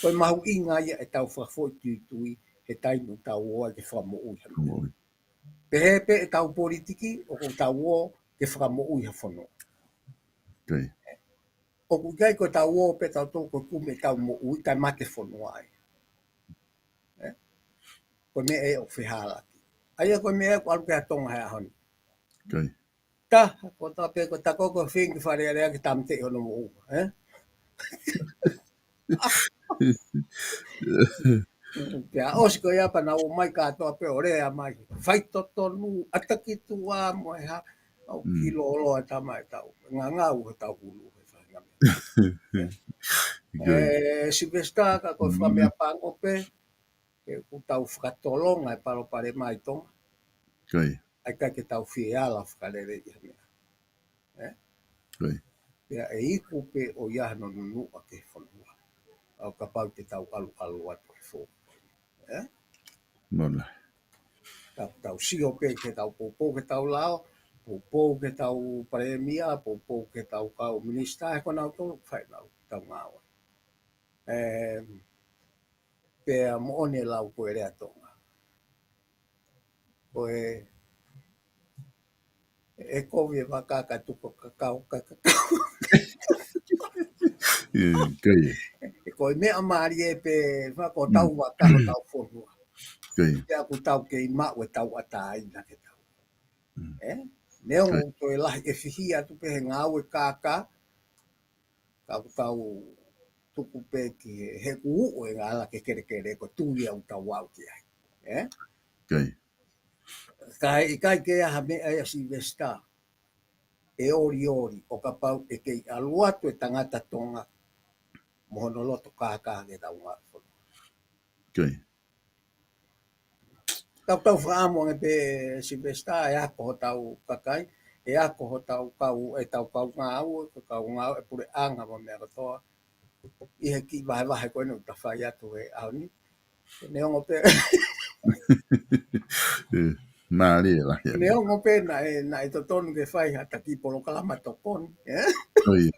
Speaker 3: Koe mahu inga ia e tau whakafoi tui he tainu tau oa ke whamo ui hano. Pehepe e tau politiki o ko tau o ke whamo ui hawhono. O ku kai ko tau o pe tau tōko kume tau mo ui tai make whono ai. Ko me e o whihalaki. Aia ko me e ko aluke a tonga hea honi. Ta, ko ta pe ko ta koko whingi whare area ki tamte i hono mo u. Pea osi ko iapa na o mai katoa pe o rea mai. Whaito tonu, ataki tua mo e ha. Au kilo olo a tamai tau. Ngā ngau he tau hulu. Silvesta ka ko whamea pango pe. ku tau whakatolonga e paro pare mai tonga.
Speaker 2: Kai.
Speaker 3: Ai kai ke tau whiala whakarere i hana.
Speaker 2: Kai.
Speaker 3: Pea e iku pe o iaha no nunua ke whanua. Au ka pau te tau alu atu e fō.
Speaker 2: Mola.
Speaker 3: Tau sio pe ke tau popo ke tau lao, popo ke tau paremia, popo ke tau kau minista e kona tolu whai lau tau ngawa. Pea mo one lau koe rea tonga. Koe e kowe wakaka tuko kakao kakao.
Speaker 2: Kai.
Speaker 3: E koe mea maari e pe whako tau wakaho tau whonua.
Speaker 2: Kai.
Speaker 3: Pea ku tau ke i mau e tau ataina ke tau. Neongo toi lahi e whihia tu pe he ngau e kaka. Tau tuku pe ki he kuu e ngala ke kere ko tui au tau wau ki ai.
Speaker 2: Kai.
Speaker 3: Kai ke aha me ai a Silvesta. E ori o ka pau e kei aluatu e tangata tonga. Mohono loto kaka ke tau ngā.
Speaker 2: Kai.
Speaker 3: Tau whaamo e pe Silvesta e ako ho tau kakai. E ako ho tau kau e tau kau ngāu. Kau ngāu e pure anga ma mea katoa. I he ki vahe koe nu ta whai atu e au ni. Neongo pe...
Speaker 2: Maari e la.
Speaker 3: Neongo pe na e to tonu ke whai hata ki polo kalama tokoni.
Speaker 2: Kai.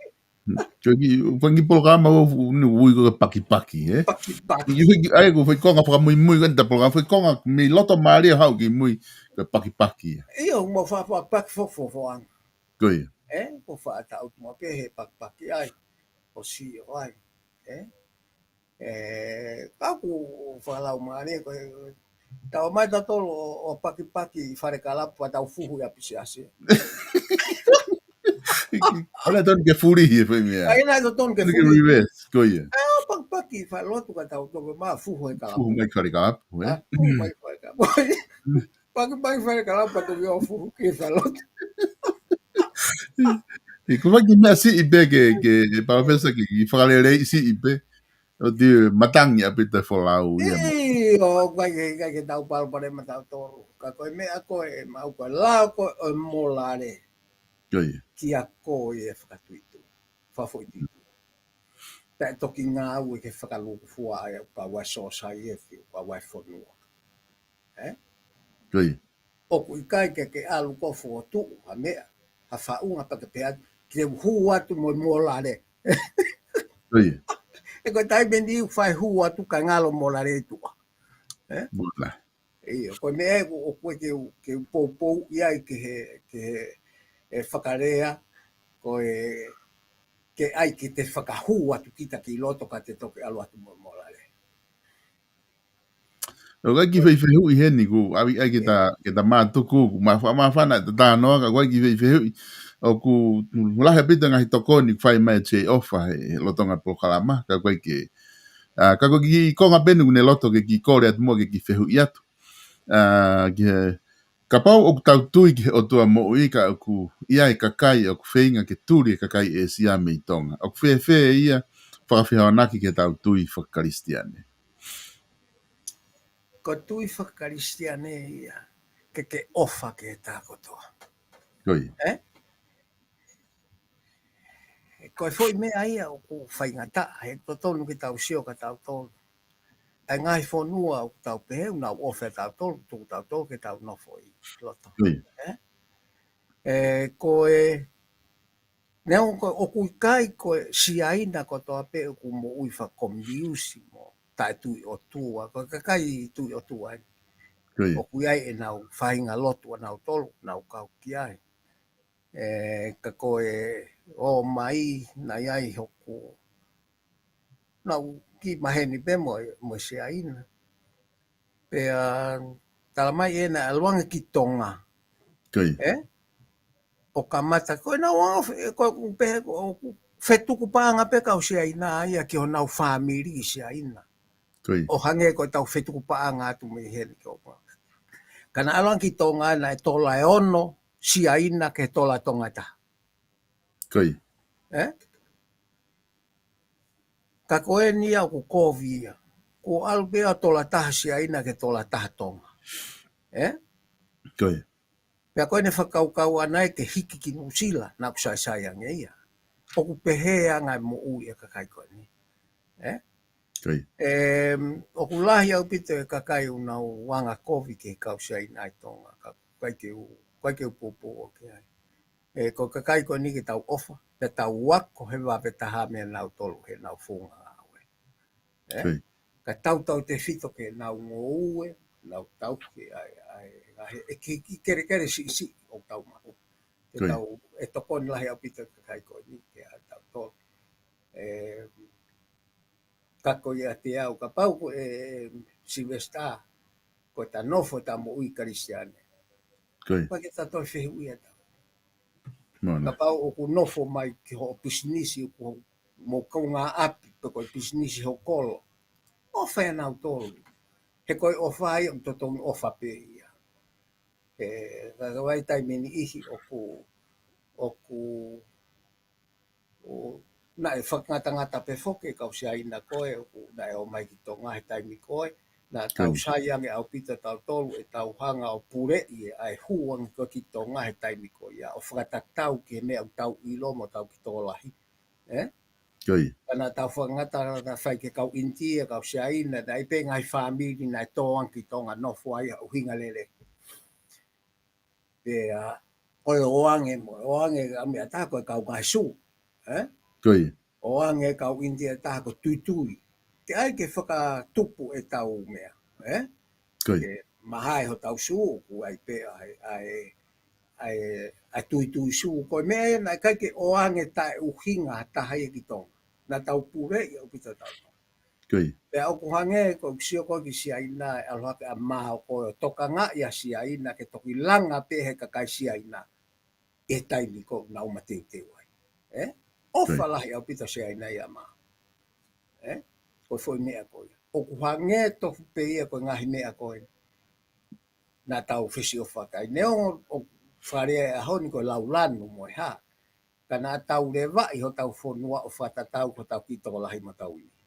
Speaker 2: Jogi pangi programa o no ui ko paki eh.
Speaker 3: Paki.
Speaker 2: Ai ko foi konga para muy kan ta programa foi konga mi loto maari hau ki muy ko paki.
Speaker 3: Iyo mo wha paki fofo ang.
Speaker 2: Kai.
Speaker 3: Ko wha ata out mo pe he paki ai. O si o ai. Kaku whalau maari ko tau mai ta tolo o paki whare kalapu tau fuhu ya pisi ase.
Speaker 2: Ala ton ke furi hi foi mea.
Speaker 3: Ai nai to ton ke
Speaker 2: Ke
Speaker 3: fuhu.
Speaker 2: reverse coi.
Speaker 3: Paki wha lotu ka tau toko maa fuhu e kalapu.
Speaker 2: Fuhu mai kari ka ap, eh.
Speaker 3: Fuhu mai whare kalapu. Paki whare kalapu to yo fuhu ki wha lotu.
Speaker 2: E ko vai mea si ipe ke pa pensa ki fale re si ipe. O di matangi a pita folau ia.
Speaker 3: O kai ke tau palo pare ma tau toru. Ka koe mea koe mau koe lao koe o molare.
Speaker 2: Coi.
Speaker 3: Ki a koe e whakatuitu. Whafoititu. Pea toki ngā au e ke whakaluku fua ai pa wai sosai e whiu, pa wai whanua.
Speaker 2: Coi.
Speaker 3: Oku i kai ke alu kofu o tu, ha mea, ha whaunga pa ke pea, ki te hu atu mo molare.
Speaker 2: Coi.
Speaker 3: E koe tai bendi u whai hu atu ka ngalo molare tua.
Speaker 2: Bola.
Speaker 3: Ia, koe mea o koe ke upou iai ke he whakarea, koe ke ai ki te whakahu atu kita ki loto ka te toke alu atu mo molare.
Speaker 2: O ga ki fei hu i heni ku ai ke ta ma tu ku ma fa na ta no ga ki fei o ku la he pita ngai toko ni fai mai che ofa e loto nga po kalama ka ki ka ko ki ko nga benu ne loto ke ki kore at mo ke ki fei i atu ki ka pau o tau tui ki o tua mo i ka ku ia e kakai o ku feinga ke turi e kakai e sia me i tonga o ku fei ia whakawhiawanaki ke tau tui whakaristiane.
Speaker 3: Ko tui whakaristiane ia, ke ofa ke tā kotoa.
Speaker 2: Koi.
Speaker 3: Koe foi mea ia o ku whaingata, he to tonu ki tau sio ka tau tonu. Ai ngai whonua o tau peheu, nau ofe tau tonu, tuku tau tonu ke tau nofo i loto.
Speaker 2: Koi.
Speaker 3: Koe, neo koe o kui kai koe siaina ko toa pe o ku mo ui whakomiusi mo tai tui o tua, koe kakai tui o tua.
Speaker 2: Koi.
Speaker 3: O kui ai e nau whainga lotua nau tolu, nau kau ki ai. Ka koe o mai na iai hoku nau ki maheni pe mo se aina pea tala mai e na aluanga ki tonga
Speaker 2: Koi.
Speaker 3: o kamata koe na wanga ko pe fetu ku panga pe ka se aina ia ki o nau family se aina
Speaker 2: Koi.
Speaker 3: o hange ko tau fetu ku panga tu me heni ko kana aluanga ki tonga na e tola e ono si aina ke tola tonga ta.
Speaker 2: Koi.
Speaker 3: Ka koe ni au ku kovia. ko albea tola taha sia ina ke tola taha tonga.
Speaker 2: Koe.
Speaker 3: Pea koe ne whakaukau anai ke hiki ki Nusila na kusai sayang e ia. Oku pehea ngai mo ui e kakai koe ni.
Speaker 2: Koe.
Speaker 3: Oku lahi au pito e kakai unau wanga kovi ke kau sia ina i tonga. Kai ke upopo o ke ai. Ko kakai koe ni ke tau ofa. Pe tau wako he wawe taha mea nau tolu he nau funga awe.
Speaker 2: Koe.
Speaker 3: Ka tau te fito ke nau ngō ue, nau tau ke e kere kere si o tau mahu. Te tau e toko ni lahi au pito kakai koe ni ke a tau tolu. Kako ia te au ka pau ko Silvesta ko ta nofo ta mo ui Kristiane.
Speaker 2: Koe.
Speaker 3: Pa ke ta toi fehu ia tau.
Speaker 2: Mana.
Speaker 3: Ka pau o ku nofo mai ki ho pisnisi o ku mo kaunga api pe ko pisnisi ho kolo. O whea nau tolu. He koe o whai o totongi o whape ia. Kakawai tai meni ihi o ku na e whakangata pe whoke kau sia ina koe na e o mai ki tō ngahe taimi koe na tau saiange au pita tau tolu e tau hanga o pure i ai huang ko ki tō ngahe taimi koe ia o whakatatau ki mea au tau ilo mo tau ki tō lahi.
Speaker 2: Koe.
Speaker 3: Kana tau whakangata na whai ke kau intia kau sia ina na i pe ngai whamiri na e tō anki tōnga nofo ai au hinga lele. Pea koe oange amea tā koe kau ngai su.
Speaker 2: Koe.
Speaker 3: Oange kau india tā ko tuitui. Te ai ke whakatupu e tau mea.
Speaker 2: Koe.
Speaker 3: Ke mahai ho tau su ku ai pe ai tuitui su. Koe mea na kai ke oange tae uhinga taha e ki tonga. Na tau pure i au pita tau.
Speaker 2: Koe.
Speaker 3: Pea oku hange ko sio ko ki sia ina e alhake a maho ko toka nga ia sia ina ke toki langa pe he kakai sia ina. E taimi ko na umateu te wai. Ofa lahi au pita sia ina ia maho. Koe foi mea koe. Oku hange tofu pe ia koe ngahi mea koe. Na tau fisi o whakai. Neo o wharea e ahoni koe laulanu moe ha. Kana tau lewa i ho tau whonua o whatatau ko tau kito lahi matau ini.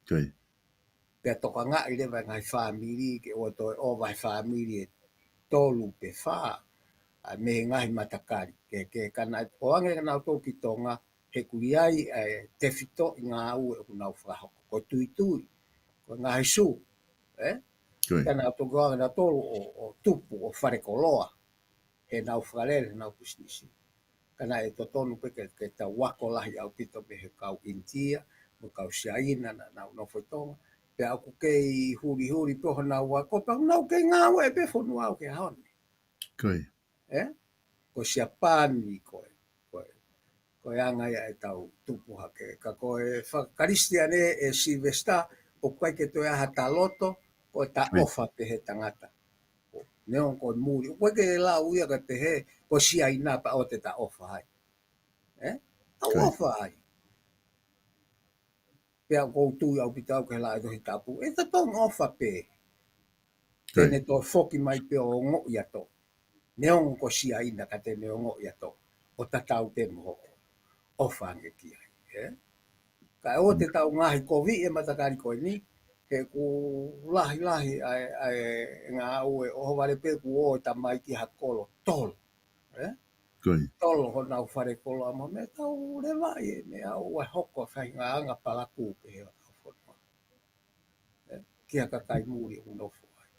Speaker 2: Koe.
Speaker 3: Pea toka ngā i lewa ngai whamiri ke o toi o vai whamiri e tolu pe wha. Me ngahi matakari. Ke kana o ange kana o tō ki tonga he kuriai te fito i ngā ue o nau whahoko. Ko tuitui. Ko ngahi su.
Speaker 2: Koe.
Speaker 3: Kana o tō goanga na tolu o tupu o wharekoloa. He nau whalere nau pisnisi. Kana e to tonu pe ke ta wako lahi au pito me he kau intia. Mo kau siaina na nau no whaitonga. Pe aku kei huri poho nau wako. Pa nau kei ngā ue pe whonu au ke haone.
Speaker 2: Koe.
Speaker 3: Ko sia pāni koe. Koe anga ia e tau tupu hake. Ka koe whakaristiane e Silvesta o koe ke toi aha ta loto. Koe ta ofa pe he tangata. Neon koe muri. Koe ke la uia ka te he. Ko sia ina pa o te ta ofa hai. Ta ofa hai. Pea kou tui au pitau ke la e tohi tapu. E ta tong ofa pe. Tene to foki mai pe o ngo ia to. Neon ko sia ina ka te neon ngo ia to. O ta tau te moho. Ofa nge ki ai. Ka o te tau ngahi kovi e matakari koe ni. Ke ku lahi ai ngā ue o wale pe ku o ta mai ki hakolo. Tolo.
Speaker 2: Koe.
Speaker 3: Tolo ho nau whare kolo ama me tau rewa e me au e hoko whai ngā anga palaku pe hea tau whanua. Kia kakai muri o nofo ai.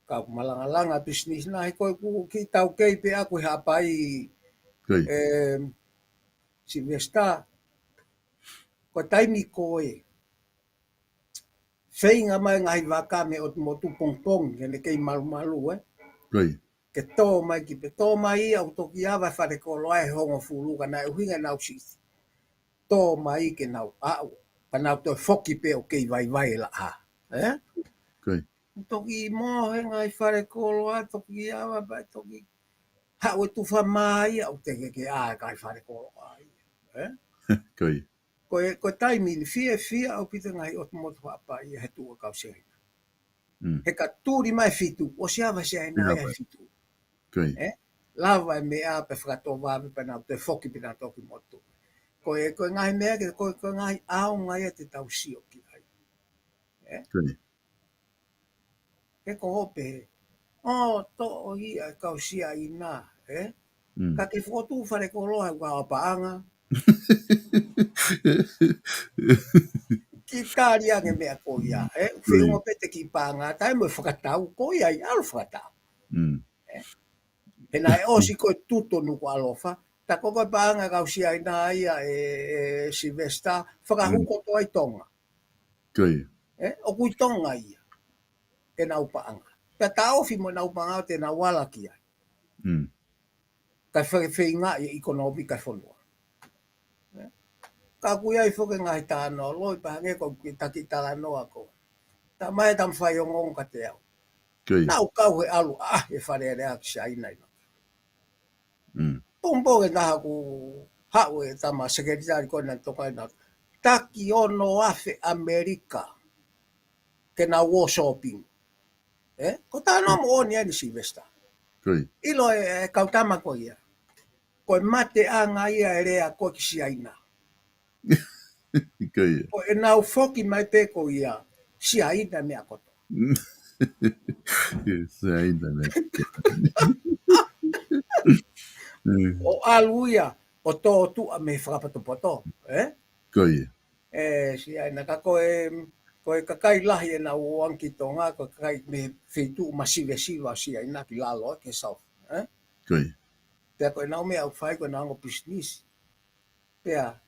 Speaker 3: Ka malanga business na he koe ku ki tau kei pe aku he apai
Speaker 2: Koe.
Speaker 3: Silvesta. Ko taimi koe. Whainga mai ngai waka me o motu pongpong kene kei malu
Speaker 2: Koe.
Speaker 3: Ke tō mai ki pe tō mai au toki awa whare kolo ai hongo furuka na uhinga nau sisi. Tō mai ke nau au. Pa nau toi whoki pe o kei vai la a.
Speaker 2: Koe.
Speaker 3: Toki mohe ngai whare kolo ai toki awa bai toki. Hau e tuwha mai au te ke a kai whare kolo ai.
Speaker 2: Koe.
Speaker 3: Ko taimi ni fia au pita ngai o motu hapai he tua kau seina. He ka tūri mai fitu. O se awa seina e fitu.
Speaker 2: Koe.
Speaker 3: Lava e mea pe whakato wawe pe nau te whoki pina toki motu. Koe ngahi mea ke koe ngahi au ngai e te tau sio ki ai.
Speaker 2: Koi.
Speaker 3: Ke ko hope. Oh, to o ia kau sia ina, Ka ke fotu fare ko loa ka paanga. Ki kāria nge mea ko ia, Whiunga pete ki pāngā, tai mo whakatau, ko ia I alo whakatau. Pena osi koe tuto nuku alofa, ta koko pāngā kau sia ina ia Silvesta, whakahuko toa I tonga.
Speaker 2: Koi.
Speaker 3: O kui tonga ia, e nau paanga. Ta taofi mo nau paanga o te nau wala kia. Kai whewhinga I ekonomi kai whonua. Ka kuia I whoke ngai tāno, loi pahange ko ki taki tala noa ko. Ta mai tam whai o ngonga te au.
Speaker 2: Koi.
Speaker 3: Nau kau he alu, e whare rea ki sia ina ina. Pumpo e naha ku hau e tama sekretari ko na toka ina. Taki ono afe Amerika ke na war shopping. Ko tāno mo oni ani Silvesta.
Speaker 2: Koi.
Speaker 3: Ilo e kautama ko ia. Ko mate anga ia e rea ko ki sia ina.
Speaker 2: Koi.
Speaker 3: Ko e nau foki mai pe ko ia sia ina mea koto.
Speaker 2: Sia ina mea koto.
Speaker 3: O alu ia o tō tu a me whakapatopoto.
Speaker 2: Koi.
Speaker 3: Sia ina ka koe kakai lahi e na uanki tonga, koe kakai me whitu masive siwa sia ina ki lalo ke sau.
Speaker 2: Koi.
Speaker 3: Pea koe nau mea au whai koe nango business. Pea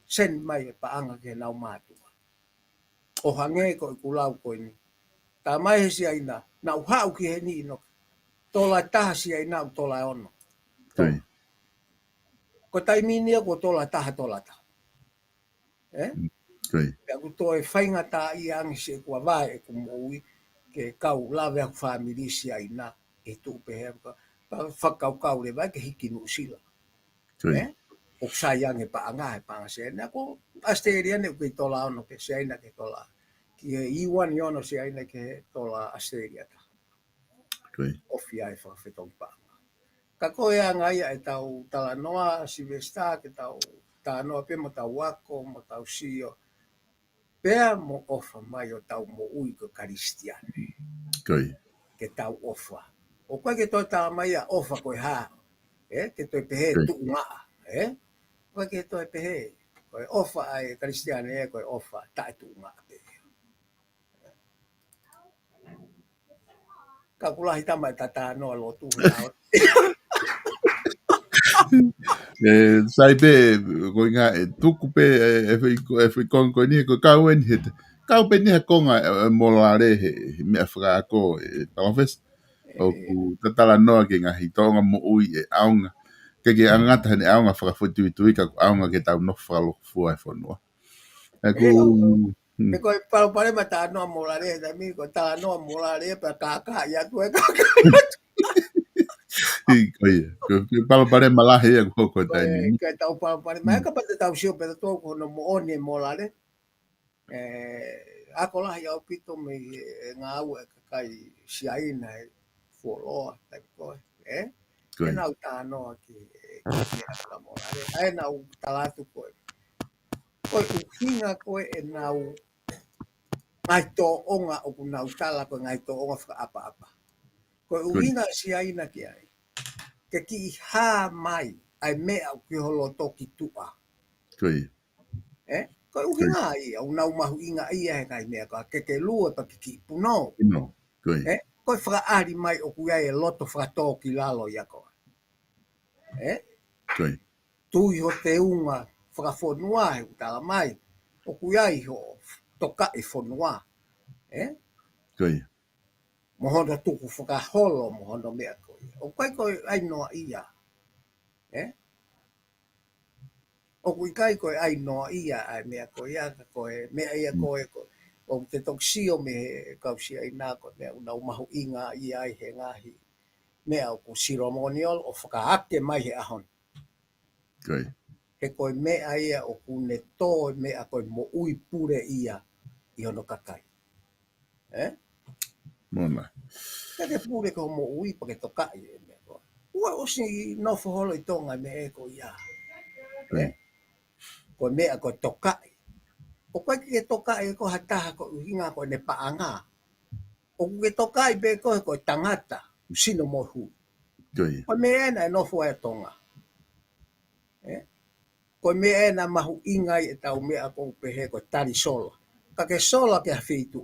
Speaker 3: sen mai e paanga ke nau mātua. O hange koe kulau koe ni. Tā mai he sia ina, nau hau ki he ni ino. Tola taha sia ina u tola ono.
Speaker 2: Koi.
Speaker 3: Ko taiminia ko tola taha tola taha.
Speaker 2: Koi.
Speaker 3: Pea ku toi whainga tā I angi se kua vai e kumoui ke kau lawe aku whamiri sia ina e tupe he. Whakau kau le vai ke hiki nu sila.
Speaker 2: Koi.
Speaker 3: O sayang e paanga e paanga se ina ko Australia ne kui tola ono pe se ina ke tola. Ki he iwan yono se ina ke tola Australia ta.
Speaker 2: Koi.
Speaker 3: Ofia e whawhetong paanga. Ka koe anga ia e tau tala noa Silvesta ke tau tā noa pe mo tau wako mo tau sio. Pea mo ofa mai o tau mo ui ko karistiane.
Speaker 2: Koi.
Speaker 3: Ke tau ofa. O koe ke toi tā mai a ofa koe hā. Ke toi pehe tu ngaa. Koe ke toi pehe. Koe ofa ai karistiane e koe ofa tae tu ngaa pe. Ka kulahi tamai tata noa lo tu nao.
Speaker 2: Sai pe ko nga tuku pe e foi kon ko ni ko ka wen hit. Ka pe ni ko nga molare he me fra ko talvez o ku tatala no ke nga hitonga mo ui e aunga ke angata ne aunga fra foi tu ka aunga ke tau no fra lo fu ai fo no. E ku
Speaker 3: Me koe pare mata noa molare da mi ko ta noa molare pa ka ya tu e ka.
Speaker 2: Oye, que palo pare malaje ya ko tai ni.
Speaker 3: Ke tau pare mai ka pa tau sio pe to ko no mo oni molare. Ako lah ya pito me nga au e kai siaina e foloa tai koe.
Speaker 2: Koi.
Speaker 3: E nau tā noa ki ka molare. Ai nau talatu koe. Koe uhinga koe e nau ngai tō onga o ku nau tala koe ngai tō onga whaka apa. Koe uhinga siaina ki ai. Ke ki hā mai ai mea o ki holo toki tua.
Speaker 2: Koi.
Speaker 3: Koe uhinga ia, o nau mahu inga ia he kai mea ka ke lua pa ki puno.
Speaker 2: No. Koi.
Speaker 3: Koe whakaari mai o kuia e loto whakatō ki lalo ia koe.
Speaker 2: Koi.
Speaker 3: Tui ho te unga whakawhonua he utala mai. O kuia i ho toka e whonua.
Speaker 2: Koi.
Speaker 3: Mohono tuku whakaholo mohono mea koe. O koe ainoa ia. O kai koe ainoa ia ai mea koe ia koe mea ia koe koe. O te toksio me kausia i nā koe mea unau mahu inga ia ai he ngahi. Mea o ku ceremonial o whakaake mai he ahon.
Speaker 2: Koi.
Speaker 3: He koe mea ia o ku ne tō mea koe mo ui pure ia i hono kakai.
Speaker 2: Mona.
Speaker 3: Kake pure ko mo ui pa ke tokai e mea koe. Ua o si nofo holo i tonga mea e koe ia. Koe mea koe tokai. O koe ki ke toka e ko hataha ko hinga ko ne paanga. O ke toka i be ko tangata, sino mohu.
Speaker 2: Koi.
Speaker 3: Ko me ena no fo e tonga. Ko me ena mahu inga e tau me ako pehe ko tari sola. Ka ke sola ke hafitu.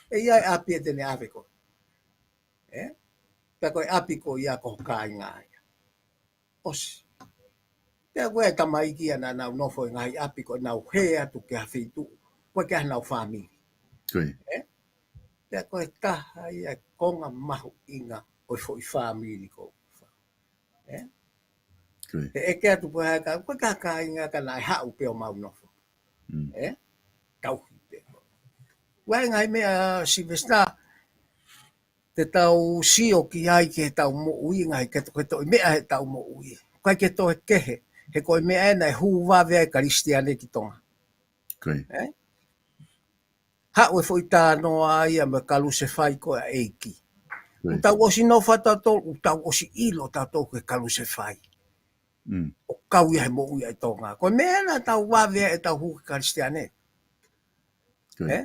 Speaker 3: E ia api e tene ave ko. Ta ko api ko ia ko ka inga. Os. Te koe tamaiki ana nau nofo ngai api ko nau hea tu ke hafitu. Ko ke nau family.
Speaker 2: Koi.
Speaker 3: Te koe taha ia konga mahu inga o fo i family ko.
Speaker 2: Koi.
Speaker 3: Te eke atu po haka ko ka inga ka nai hau pe o mau nofo. Tau pe. Wai ngai me Silvesta te tau sio ki ai ke tau mo ui ngai ke to me ai tau mo ui. Kai ke to kehe. He koe mea ena e huwa vea karistiane ki tonga.
Speaker 2: Koi.
Speaker 3: Ha ue foi tā noa ia me kalu se whai koe a eiki.
Speaker 2: Koi.
Speaker 3: Utau osi no whata tō, utau osi ilo tā tō koe kalu se whai. O kau ia he mo ui ai tonga. Koe mea na tau wawea e tau huki karistiane.
Speaker 2: Koi.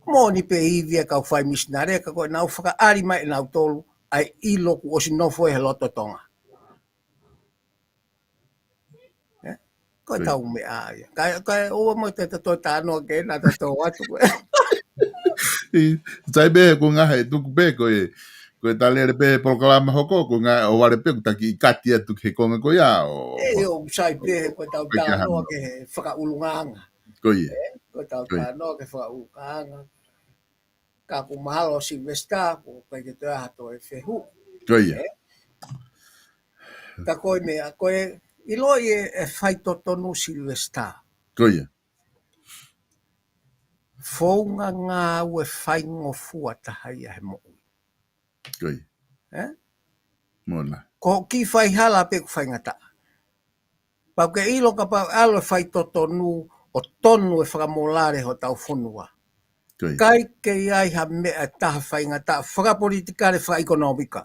Speaker 3: Mō ni pe hivia kau whai misinare, ka koe nau whaka ari mai nau tolu, ai ilo ku osi no fo he loto tonga. Koe tau me aia. Kai oa mo te tō tānoa ke na te tō atu koe.
Speaker 2: Tai be ko nga he tuku be ko e ko tale be programa hoko ko nga o wale pe taki kati atu ke ko nga ko ya o
Speaker 3: E o sai pe ko tau tānoa ke whakaulunganga.
Speaker 2: ko ye
Speaker 3: Ko tau tānoa ke whakaulunganga. Ka ku mahalo Silvesta ko kai ke toa hato e whehu.
Speaker 2: ko ye
Speaker 3: Ka koe mea koe ilo e whai totonu Silvesta.
Speaker 2: ko ye
Speaker 3: Fōnga ngā ue whai ngofua tahai a he mo.
Speaker 2: ko ye mona
Speaker 3: Ko ki whai hala pe ku whai ngata. Pau ke ilo ka pau alo whai totonu o tonu e whakamolare ho tau whonua.
Speaker 2: ko ye
Speaker 3: Kai ke iai ha mea taha whai ngata whakapolitikare whaekonomika.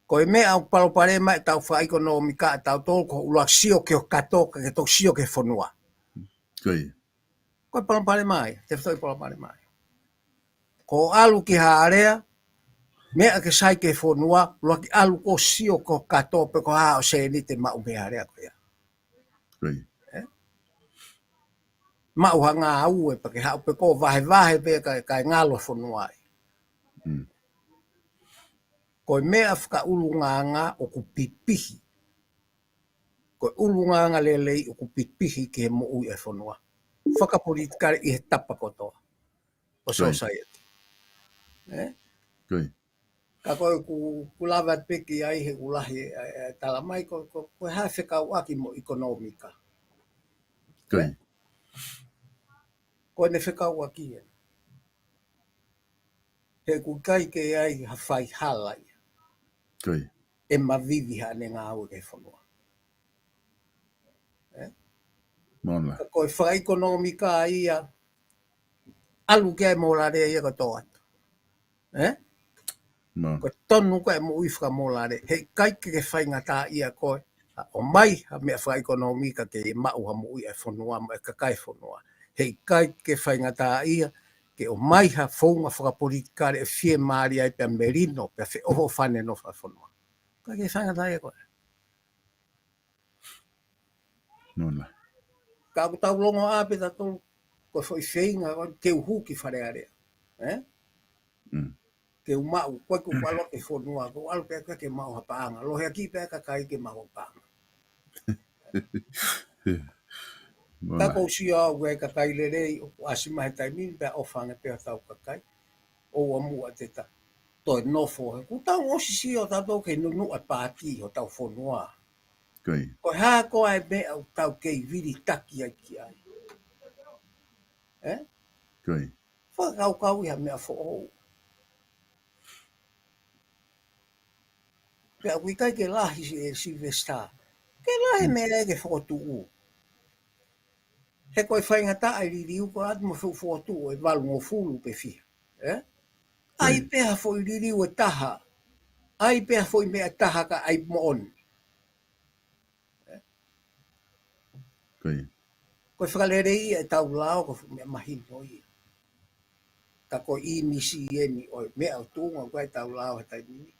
Speaker 3: Ko e mea au palopare mai tau whaekonomika tau tō ko ula sio ke o katoka ke tō sio ke whonua.
Speaker 2: ko ye
Speaker 3: Ko e palopare mai, te whtoi palopare mai. Ko alu ki haarea, mea ke sai ke whonua, lua ki alu ko sio ko katoa pe ko hao se ni te mau me haarea ko ia.
Speaker 2: ko ye
Speaker 3: Mau hanga au e pa ke hao pe ko vahe pe ka ngalo whonua ai. Ko e mea whaka ulunganga o ku pipihi. Ko e ulunganga lelei o ku pipihi ke he mo ui e whonua. Whakapolitikare i he tapa kotoa. O society.
Speaker 2: ko ye
Speaker 3: Ka koe ku lawa peki ai he ulahi tala mai ko hae whekau aki mo ekonomika.
Speaker 2: ko ye
Speaker 3: Ko ne whekau aki e. He ku kai ke ai ha whai halai.
Speaker 2: ko ye
Speaker 3: E mavivi ha ne ngā au ke whanua.
Speaker 2: mona
Speaker 3: Ka koe whai ekonomika ia alu kia e mōlare ia katoa atu.
Speaker 2: mona
Speaker 3: Ko tonu koe mo ui whaka mōlare. He kai ke whai ngata ia koe. O mai ha mea whai ekonomika ke mau ha mo ui e whanua mo e kakai whanua. He kai ke whai ngata ia ke o mai ha whaunga whakapolitikare e whie maari ai pe merino pe whi oho whane no whanua. Kai ke whai ngata ia koe.
Speaker 2: mona
Speaker 3: Ka aku tau longo ape tato ko foi whainga ke uhu ki whare area. Ke umau, koe ku walo ke whanua, ko alo peka ke mau hapaanga. Lo hea ki peka kai ke mau hapaanga. Ka kou sia ue kakai lerei, asima he taimin, pia ofanga pia tau kakai. O amua te ta. Toi nofo, ku tau osi si o tato ke nunu a pāti o tau whanua.
Speaker 2: ko ye
Speaker 3: Ko hā ko ai me au tau kei viri taki ai ki ai.
Speaker 2: ko ye
Speaker 3: Whakau kau ia mea fo ou. Pea kui kai ke lahi si e Silvesta. Ke lahi mea ke whakotu u. He koe whaingata ai ririu ko atu mo whakotu e walu ngō fulu pe fia. Ai pēha fo i ririu e taha. Ai pēha fo i mea taha ka ai moon.
Speaker 2: Koia.
Speaker 3: Koe whakalere ia e tau lao ko mea mahino ia. Ta ko I misi ieni o mea o tunga koe tau lao he tai nini.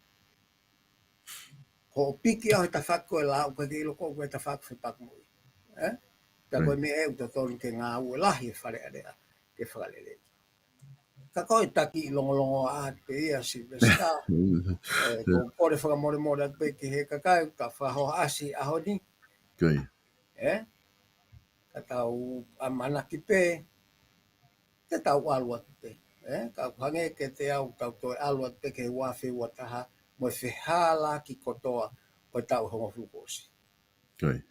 Speaker 3: Ho piki au he ta whako e lao koe ke iloko koe ta whako whipaku mo i. Ta koe mea e uta tonu ke ngā ue lahi e whare area ke whakalere. Ka koe taki I longolongo a te ia si vesta. Ko kore whakamore more at pe ke he kakai ta whaho asi ahoni.
Speaker 2: Koia.
Speaker 3: Ka tau amana ki pe. Te tau alua te. Ka hange ke te au tau toi alua te ke wafi wataha. Mo whihala ki kotoa o tau hongo flukosi.
Speaker 2: Koia.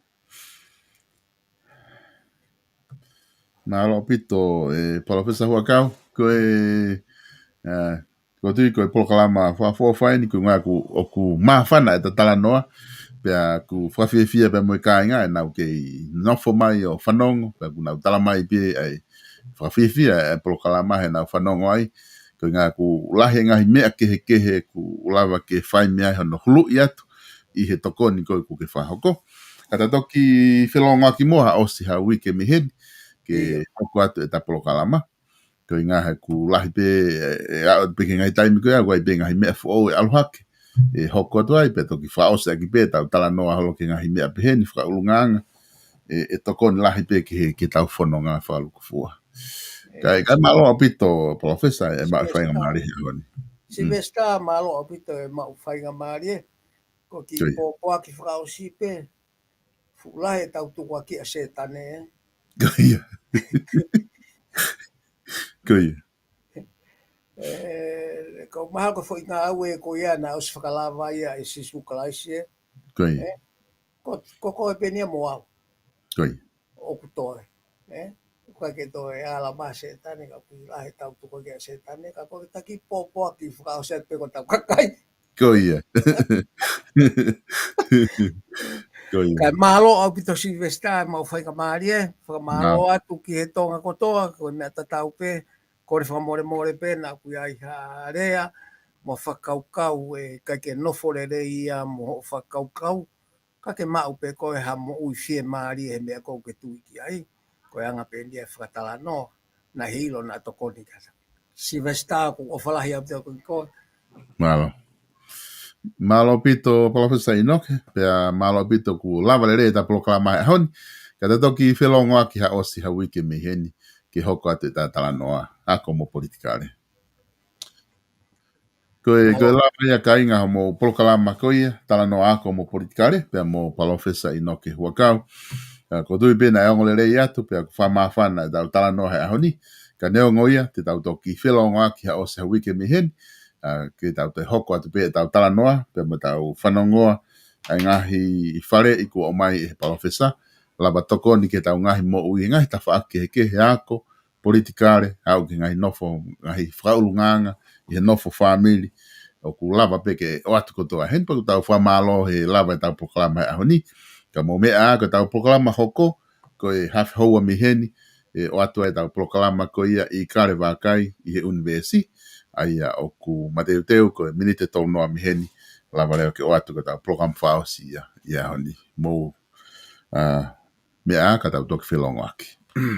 Speaker 2: Malo pito Palofesa Huakau ko tui ko polokalama whai ni ku ngā ku mawhana e ta talanoa pia ku whawhiawhia pe moe kāinga e nau kei nofo mai o whanongo pia ku nau talamai pe ai whawhiawhia e polokalama he nau whanongo ai ko ngā ku lahi ngahi mea kehe ku ulawa ke whai mea hono hulu I atu I he tokoni ko ku ke whahoko kata toki whelonga ki moha osi ha wike miheni ke hoko atu e ta polokalama ko ngā he ku lahi pe peke ngai taimi ko ia wai pe ngahi mea fo e aluhake e hoko atu ai pe toki whaose aki pe tau tala noa holo ke ngahi mea peheni whakaulunganga e tokoni lahi pe ke tau whono ngā whaluku fua kai malo apito Profesa e maa whainga maari honi
Speaker 3: Si vesta malo apito e maa whainga maari ko ki poa ki whakausi pe fulahe tau tukua ki a setane
Speaker 2: Koia. Koia.
Speaker 3: Ko maha ko foi ngā au e ko ia na aus whakalawa ia e sisu kalaisi
Speaker 2: Koia.
Speaker 3: ko koe penia moa
Speaker 2: Koia.
Speaker 3: o kutoe ko ke to e ala ma setane ka pu lahe tau tukua ki a setane ka ko taki poa ki whakausi pe ko tau kakai
Speaker 2: Koia. Koia.
Speaker 3: Kai malo au pito si vesta mau whainga maari whakamalo atu ki he tonga kotoa ko mea tatau pe kore whakamore pe na ku ai harea mo whakaukau e kai ke noforere ia mo whakaukau ka ke mau pe koe ha mo ui fie maari he mea kou ke tui ki ai koe anga pe ndia whakatala no na hilo na tokoni kasa si vesta ku o whalahi au teo koe
Speaker 2: Malo pito Profesa Inoke pea malo pito ku lava le ta polokalama e honi kata toki whelongoa ki ha osi ha wike miheni ki hoko atu ta talanoa ako mo politikare koe lava ia kainga mo polokalama koia talanoa ako mo politikare pea mo Profesa Inoke Huakau ko tui pena e ongole rei atu pea ku whamawhana tau talanoa he honi ka neongo ia te tau toki whelongoa ki ha osi ha wike miheni ke tau te hoko atu pe tau tala noa pe mo tau whanongoa ai ngahi I whare I ku o mai e Profesa lava toko ni ke tau ngahi mo ui ngahi ta whaake ke he ako politikare au ke ngahi nofo ngahi whaulunganga I he nofo family o ku lava pe ke o atu kotoa hen pa ku tau whamalo he lava tau proklama e ahoni ka mo mea ko tau proklama hoko ko e hafi houa miheni o atu e tau proklama ko ia I kare wakai I he universi aia o ku mateu ko minite tolu noa miheni lava leo ke o atu ka tau program whaosi ia honi mo mea ka tau toki whelongo aki.